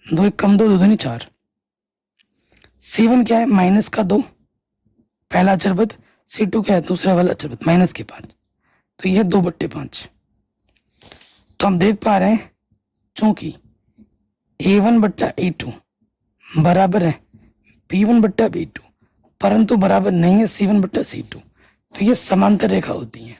[SPEAKER 2] 2 1 कम 2, 2 दूनी 4। C1 क्या है? माइनस का 2 पहला अचरपद। C2 क्या है? दूसरा वाला अचरपद माइनस के 5। तो यह 2/5। तो हम देख पा रहे हैं चूंकि A1 बट्टा A2 बराबर है B1 बट्टा B2, परंतु बराबर नहीं है C1 बट्टा C2, तो ये समांतर रेखा होती है।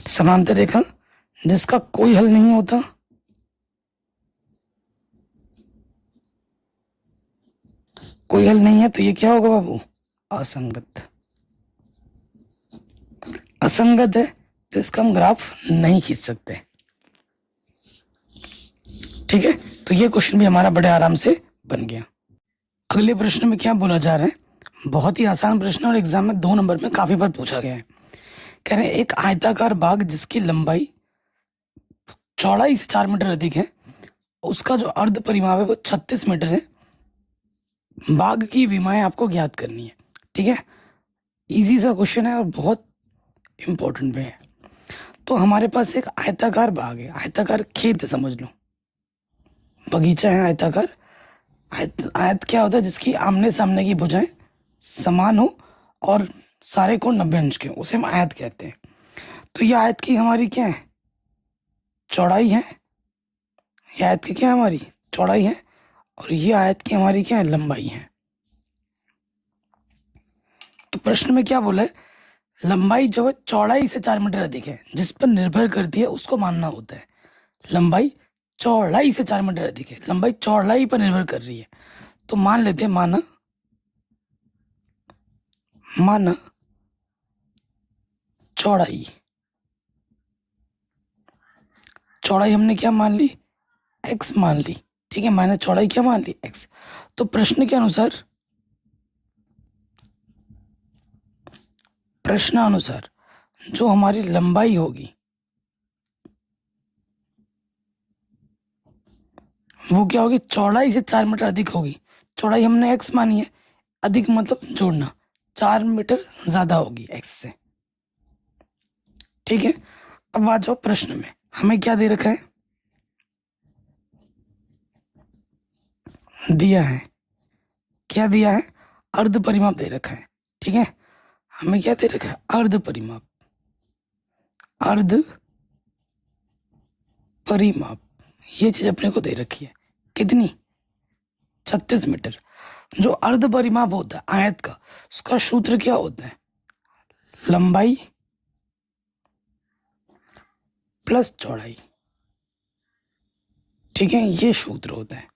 [SPEAKER 2] समांतर रेखा जिसका कोई हल नहीं होता, कोई हल नहीं है, तो ये क्या होगा बाबू? असंगत। असंगत है तो इसका हम ग्राफ नहीं खींच सकते। ठीक है, तो ये क्वेश्चन भी हमारा बड़े आराम से बन गया। अगले प्रश्न में क्या बोला जा रहा है? बहुत ही आसान प्रश्न और एग्जाम में 2 नंबर में काफी बार पूछा गया है। कह रहे हैं एक आयताकार बाग जिसकी लंबाई चौड़ाई से 4 मीटर अधिक है, उसका जो अर्ध परिमाप है वो 36 मीटर है। बाग की विमाएं आपको ज्ञात करनी है। ठीक है, इजी सा क्वेश्चन है और बहुत इंपॉर्टेंट भी है। तो हमारे पास एक आयताकार बाग है, आयताकार खेत है, समझ लो बगीचा है आयताकार। आयत क्या होता है? जिसकी आमने सामने की भुजाएं समान हो और सारे कोण 90 अंश के, उसे हम आयत कहते हैं। तो ये आयत की हमारी क्या है? चौड़ाई है। ये आयत की क्या है? हमारी चौड़ाई है। और ये आयत की हमारी क्या है? लंबाई है। तो प्रश्न में क्या बोला है? लंबाई जो है चौड़ाई से 4 मीटर अधिक है, जिस पर निर्भर करती है उसको मानना होता है। लंबाई चौड़ाई से 4 मीटर अधिक है, लंबाई चौड़ाई पर निर्भर कर रही है। तो मान लेते हैं माना चौड़ाई हमने क्या मान ली? x मान ली। ठीक है, मैंने चौड़ाई क्या मान ली? x। तो प्रश्न के अनुसार जो हमारी लंबाई होगी वो क्या होगी? चौड़ाई से 4 मीटर अधिक होगी। चौड़ाई हमने x मानी है, अधिक मतलब जोड़ना, 4 मीटर ज्यादा होगी x से। ठीक है, अब आ जाओ प्रश्न में, हमें क्या दे रखा है? दिया है, क्या दिया है? अर्ध परिमाप दे रखा है। ठीक है, हमें क्या दे रखा है? अर्ध परिमाप। ये चीज अपने को दे रखी है। कितनी? 36 मीटर। जो अर्ध परिमाप होता है आयत का, उसका सूत्र क्या होता है? लंबाई प्लस चौड़ाई। ठीक है, ये सूत्र होता है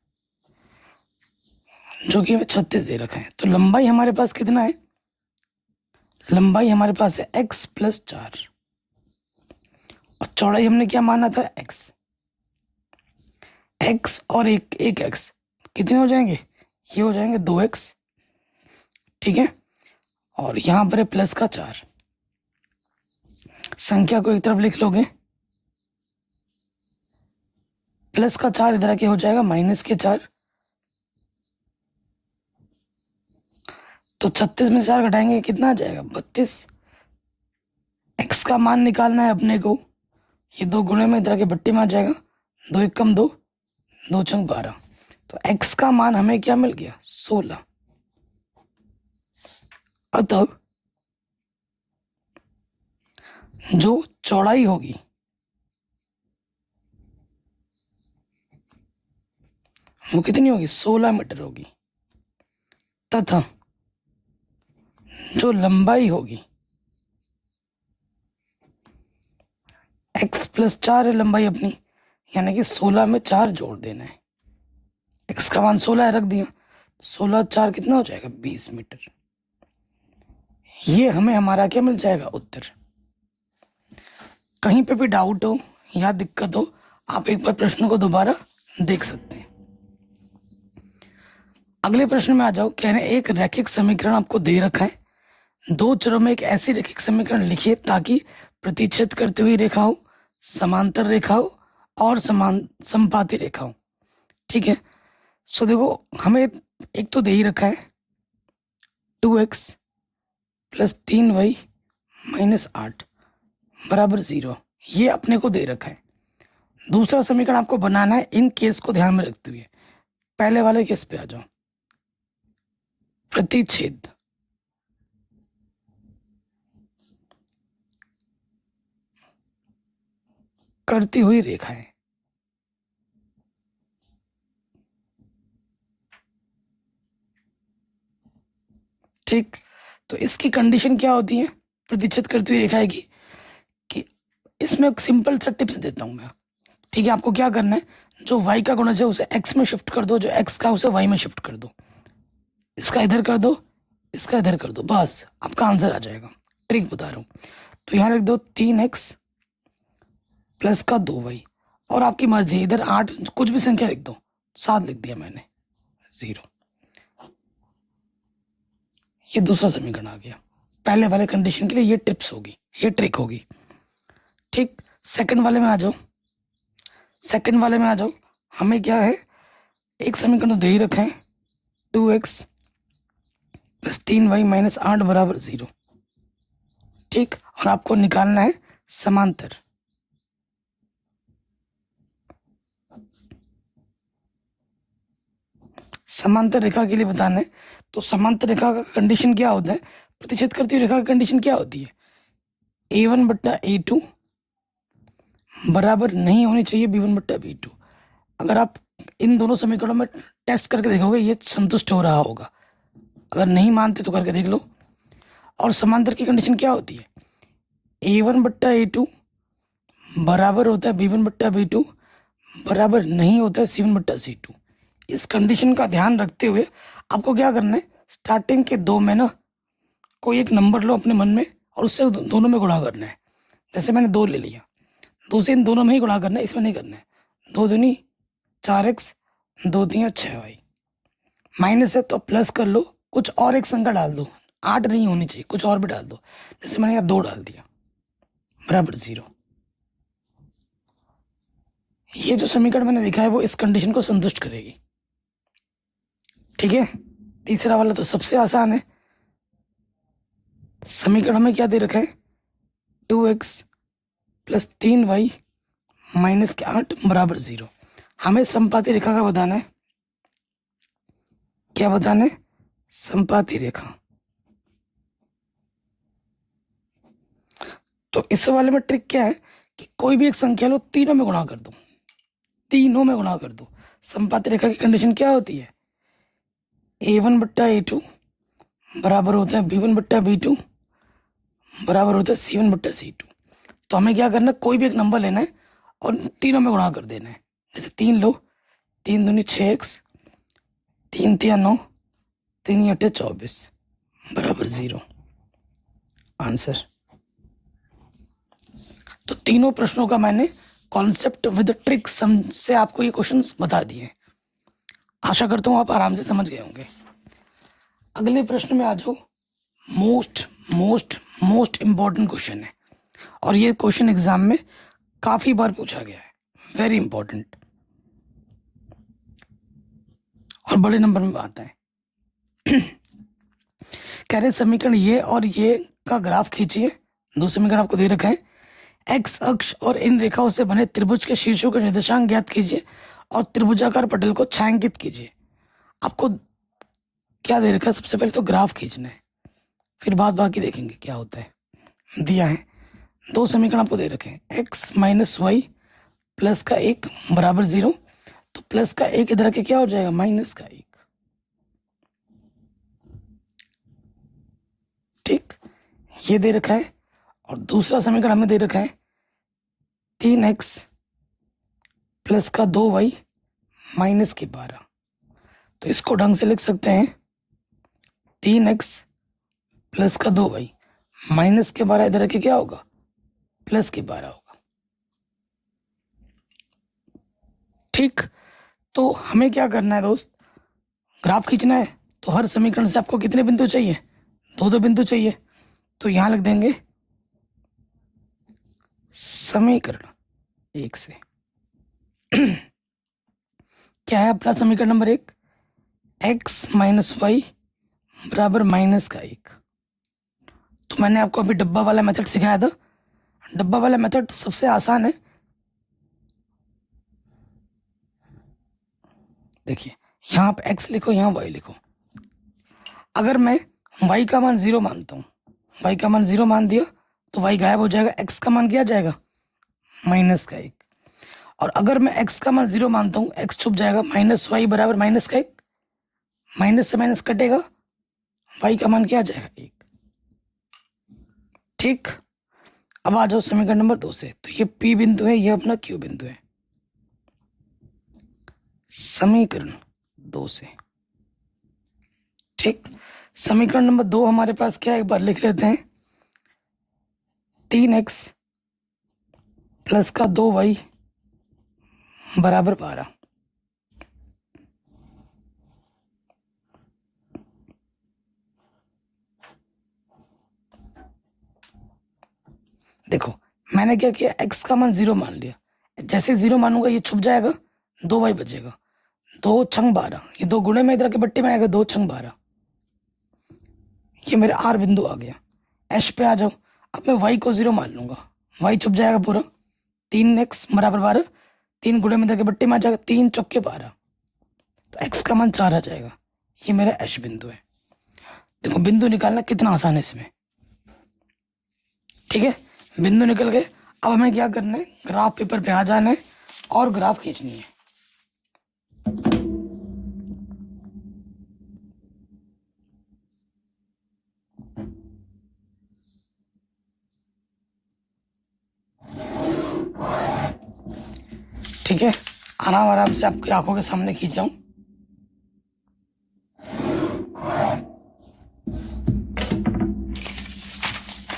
[SPEAKER 2] जो कि हमें 36 दे रखा है। तो लंबाई हमारे पास कितना है? लंबाई हमारे पास है x प्लस 4 और चौड़ाई हमने क्या माना था? x। x और एक x कितने हो जाएंगे? ये हो जाएंगे 2x। ठीक है, और यहां पर है प्लस का 4। संख्या को एक तरफ लिख लोगे, प्लस का 4 इधर आके हो जाएगा माइनस के 4। तो 36 में 4 घटाएंगे कितना आ जाएगा? 32। x का मान निकालना है अपने को, ये 2 गुणे में इधर आके भट्टी में आ जाएगा, 2 एक कम 2, 2 चंग 12। तो x का मान हमें क्या मिल गया? 16। अतः जो चौड़ाई होगी वो कितनी होगी? 16 मीटर होगी, तथा जो लंबाई होगी x प्लस 4 है लंबाई अपनी, यानी कि 16 में 4 जोड़ देना है। x का मान 16 है, रख दिया, 16 4 कितना हो जाएगा? 20 मीटर। ये हमें हमारा क्या मिल जाएगा? उत्तर। कहीं पे भी डाउट हो या दिक्कत हो, आप एक बार प्रश्न को दोबारा देख सकते हैं। अगले प्रश्न में आ जाओ। कह रहे हैं एक रैखिक समीकरण आपको दे रखा है, 2 चरों में एक ऐसी रैखिक समीकरण लिखिए ताकि प्रतिच्छेद करती हुई रेखा हो, समांतर रेखा हो और समपाती रेखा हो। ठीक है, सो देखो हमें एक तो दे ही रखा है 2x प्लस 3y माइनस 8 बराबर 0, ये अपने को दे रखा है। दूसरा समीकरण आपको बनाना है इन केस को ध्यान में रखते हुए। पहले वाले केस पे आ जाओ, प्रतिच्छेद करती हुई रेखाएं। ठीक, तो इसकी कंडीशन क्या होती है प्रतिच्छेद करती हुई रेखाएं की? कि इसमें एक सिंपल सा टिप्स देता हूं मैं। ठीक है, आपको क्या करना है, जो y का गुणज है उसे x में शिफ्ट कर दो, जो x का उसे y में शिफ्ट कर दो, इसका इधर कर दो, इसका इधर कर दो, बस आपका आंसर आ जाएगा। ट्रिक बता रहा हूं। तो यहां लिख दो 3x प्लस का 2y, और आपकी मर्जी, इधर 8 कुछ भी संख्या लिख दो, 7 लिख दिया मैंने, 0। ये दूसरा समीकरण आ गया। पहले वाले कंडीशन के लिए ये टिप्स होगी, ये ट्रिक होगी। ठीक, सेकंड वाले में आ जाओ। सेकंड वाले में आ जाओ, हमें क्या है, एक समीकरण तो दे ही रखा है 2x प्लस 3y माइनस 8 बराबर 0। ठीक, और आपको निकालना है समांतर। समांतर रेखा के लिए बताना है, तो समांतर रेखा का कंडीशन क्या होता है, प्रतिच्छेद करती हुई रेखा की कंडीशन क्या होती है? a1 बट्टा a2 बराबर नहीं होनी चाहिए b1 बट्टा b2। अगर आप इन दोनों समीकरणों में टेस्ट करके देखोगे ये संतुष्ट हो रहा होगा, अगर नहीं मानते तो करके देख लो। और समांतर की कंडीशन क्या होती है? a1 बट्टा a2 बराबर होता है b1 बट्टा b2 बराबर नहीं होता है c1 बट्टा c2। इस कंडीशन का ध्यान रखते हुए आपको क्या करना है, स्टार्टिंग के 2 में ना कोई एक नंबर लो अपने मन में और उससे दोनों में गुणा करना है। जैसे मैंने 2 ले लिया, 2 से इन दोनों में ही गुणा करना है, इसमें नहीं करना है। 2 दूनी 4x, 2 तिया 6y, माइनस है तो प्लस कर लो, कुछ और एक संख्या डाल दो, 8 नहीं होनी चाहिए, कुछ और भी डाल दो। जैसे मैंने यहाँ 2 डाल दिया बराबर 0। ये जो समीकरण मैंने लिखा है वो इस कंडीशन को संतुष्ट करेगी। ठीक है, तीसरा वाला तो सबसे आसान है। समीकरण में क्या दे रखा है, 2x प्लस 3y माइनस के 8 बराबर 0। हमें समपाती रेखा का बताना है। क्या बताना है? समपाती रेखा। तो इस वाले में ट्रिक क्या है कि कोई भी एक संख्या लो, तीनों में गुणा कर दो, तीनों में गुणा कर दो। समपाती रेखा की कंडीशन क्या होती है, a1 बट्टा a2 बराबर होता है b1 बट्टा b2 बराबर होता है c1 बट्टा c2। तो हमें क्या करना है, कोई भी एक नंबर लेना है और तीनों में गुणा कर देना है। जैसे 3 लो, 3 दूनी 6x, 3 तिया 9, 3 अठे 24 बराबर 0 आंसर। तो तीनों प्रश्नों का मैंने कॉन्सेप्ट विद ट्रिक सम से आपको ये क्वेश्चंस बता दिए। आशा करता हूँ आप आराम से समझ गए होंगे। अगले प्रश्न में आ जाओ। Most most most important question है और ये क्वेश्चन एग्जाम में काफी बार पूछा गया है, वेरी इंपॉर्टेंट और बड़े नंबर में आता है। कह रहे समीकरण ये और ये का ग्राफ खींचिए। दो समीकरण आपको दे रखा है। एक्स अक्ष और इन रेखाओं से बने त्रिभुज के शीर्षों के निर्देशांक ज्ञात कीजिए और त्रिभुजाकार पटल को छायांकित कीजिए। आपको क्या दे रखा है? सबसे पहले तो ग्राफ खींचना है, फिर बाद बाकी देखेंगे क्या होता है। दिया है दो समीकरण आपको दे रखे हैं, एक्स माइनस वाई प्लस का 1 बराबर 0। तो प्लस का 1 इधर के क्या हो जाएगा? माइनस का 1। ठीक, ये दे रखा है। और दूसरा समीकरण हमें दे रखा है 3x प्लस का 2y माइनस के 12। तो इसको ढंग से लिख सकते हैं 3x प्लस का 2y माइनस के 12 इधर के क्या होगा? प्लस के 12 होगा। ठीक, तो हमें क्या करना है दोस्त? ग्राफ खींचना है। तो हर समीकरण से आपको कितने बिंदु चाहिए? दो बिंदु चाहिए। तो यहां लिख देंगे समीकरण 1 से क्या है अपना समीकरण नंबर 1? x माइनस वाई बराबर माइनस का 1। तो मैंने आपको अभी डब्बा वाला मेथड सिखाया था। डब्बा वाला मेथड सबसे आसान है। देखिए यहां पे x लिखो, यहां y लिखो। अगर मैं y का मान 0 मानता हूं, y का मान 0 मान दिया तो y गायब हो जाएगा। x का मान क्या जाएगा? माइनस का 1। और अगर मैं x का मान 0 मानता हूं, x छुप जाएगा। माइनस वाई बराबर माइनस का 1। माइनस से माइनस कटेगा, y का मान क्या आ जाएगा? 1। ठीक, अब आ जाओ समीकरण नंबर 2 से। तो ये P बिंदु है, ये अपना Q बिंदु है। समीकरण 2 से। ठीक, समीकरण नंबर 2 हमारे पास क्या है? एक बार लिख लेते हैं। 3x प्लस का 2y बराबर 12। देखो मैंने क्या किया? x का मान 0 मान लिया। जैसे 0 मानूंगा ये छुप जाएगा, 2y बचेगा। 2 छंग 12, ये 2 गुणे में इधर के बट्टे में आएगा। 2 छंग 12, ये मेरे R बिंदु आ गया। H पे आ जाओ। अब मैं y को 0 मान लूंगा, y छुप जाएगा पूरा। 3x बराबर 12, 3 गुणे में इधर के बट्टे में आ जाएगा। 3 चौके 12, तो x का मान 4 आ जाएगा। ये मेरा H बिंदु है। देखो बिंदु निकालना कितना आसान है इसमें। ठीक है, बिंदु निकल गए। अब हमें क्या करना है? ग्राफ पेपर पे आ जाना है और ग्राफ खींचनी है। ठीक है, आराम आराम से आपकी आंखों के सामने खींच रहा हूं।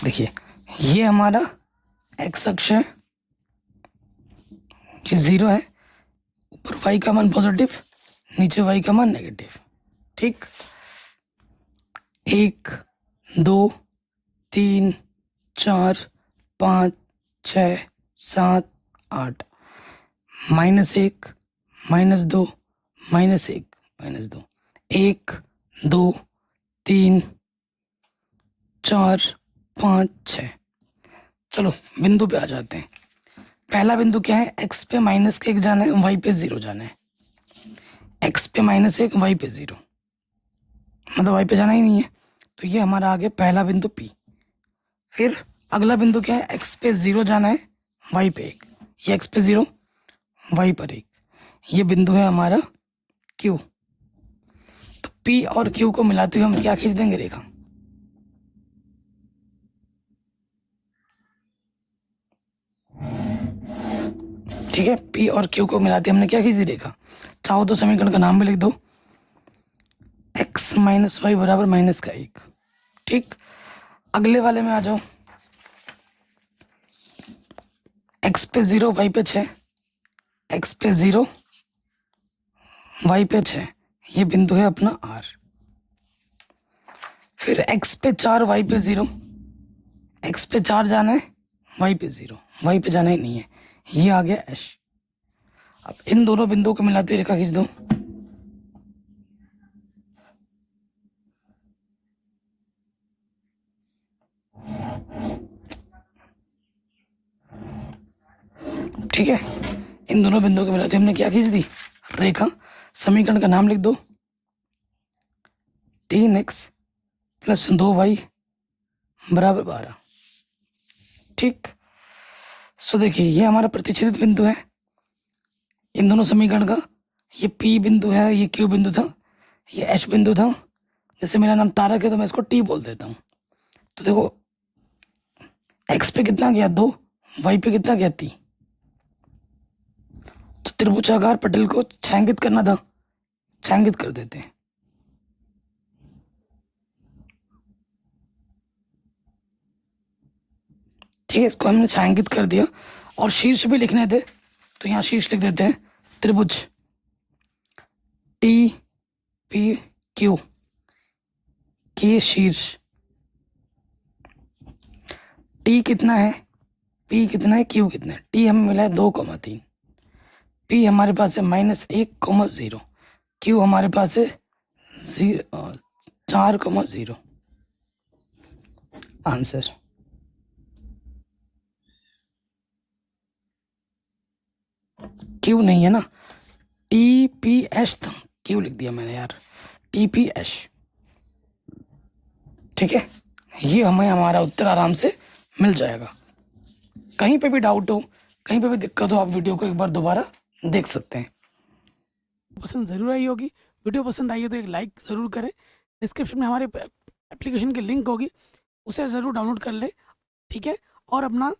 [SPEAKER 2] देखिए ये हमारा x अक्ष है, ये 0 है। ऊपर y का मान पॉजिटिव, नीचे y का मान नेगेटिव। ठीक, 1 2 3 4 5 6 7 8 -1 -2 -1 -2 1 2 3 4 5 6। चलो बिंदु पे आ जाते हैं। पहला बिंदु क्या है? x पे -1 जाना है, y पे 0 जाना है। x पे -1, y पे 0, मतलब y पे जाना ही नहीं है। तो ये हमारा आ गया पहला बिंदु P। फिर अगला बिंदु क्या है? x पे 0 जाना है, y पे 1। ये x पे 0, y पर 1। ये बिंदु है हमारा Q। तो P और Q को मिलाते हुए हम क्या खींच देंगे? रेखा। ठीक है, पी और क्यू को मिलाते हमने क्या खींच दी रेखा। चाहो तो समीकरण का नाम भी लिख दो, x माइनस वाई बराबर माइनस का 1। ठीक, अगले वाले में आ जाओ। x पे 0 y पे 6, x पे 0 y पे 6, ये बिंदु है अपना R। फिर x पे 4 y पे 0, x पे 4 जाना है, y पे 0, y पे जाना ही नहीं है, ये आ गया h। अब इन दोनों बिंदुओं को मिलाते हुए रेखा खींच दो। ठीक है, इन दोनों बिंदुओं को मिलाते हमने क्या खींच दी रेखा। समीकरण का नाम लिख दो, 3x प्लस 2y बराबर 12। ठीक, सो देखिए ये हमारा प्रतिच्छेदित बिंदु है इन दोनों समीकरण का। ये P बिंदु है, ये Q बिंदु था, ये H बिंदु था। जैसे मेरा नाम तारक है तो मैं इसको T बोल देता हूँ। तो देखो x पे कितना गया 2, y पे कितना गया 3। तो त्रिभुजाकार पटल को छायांकित करना था, छायांकित कर देते हैं। ठीक है, इसको हमने छायांकित कर दिया और शीर्ष भी लिखने थे तो यहाँ शीर्ष लिख देते हैं, त्रिभुज टी पी क्यू के शीर्ष। टी कितना है, पी कितना है, क्यू कितना है। टी हमें मिला है 2,3, पी हमारे पास है -1,0, क्यू हमारे पास है 4,0। आंसर क्यू नहीं है ना, टी पी एच था, क्यू लिख दिया मैंने यार, टी पी एच। ठीक है, ये हमें हमारा उत्तर आराम से मिल जाएगा। कहीं पे भी डाउट हो, कहीं पे भी दिक्कत हो, आप वीडियो को एक बार दोबारा देख सकते हैं।
[SPEAKER 1] पसंद ज़रूर आई होगी। वीडियो पसंद आई हो तो एक लाइक ज़रूर करें। डिस्क्रिप्शन में हमारे एप्लीकेशन की लिंक होगी, उसे ज़रूर डाउनलोड कर ले। ठीक है, और अपना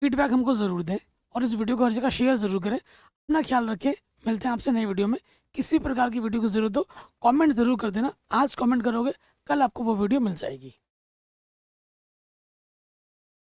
[SPEAKER 1] फीडबैक हमको ज़रूर दें और इस वीडियो को हर जगह शेयर ज़रूर करें। अपना ख्याल रखें, मिलते हैं आपसे नई वीडियो में। किसी भी प्रकार की वीडियो की ज़रूरत हो कमेंट ज़रूर कर देना। आज कमेंट करोगे कल आपको वो वीडियो मिल जाएगी।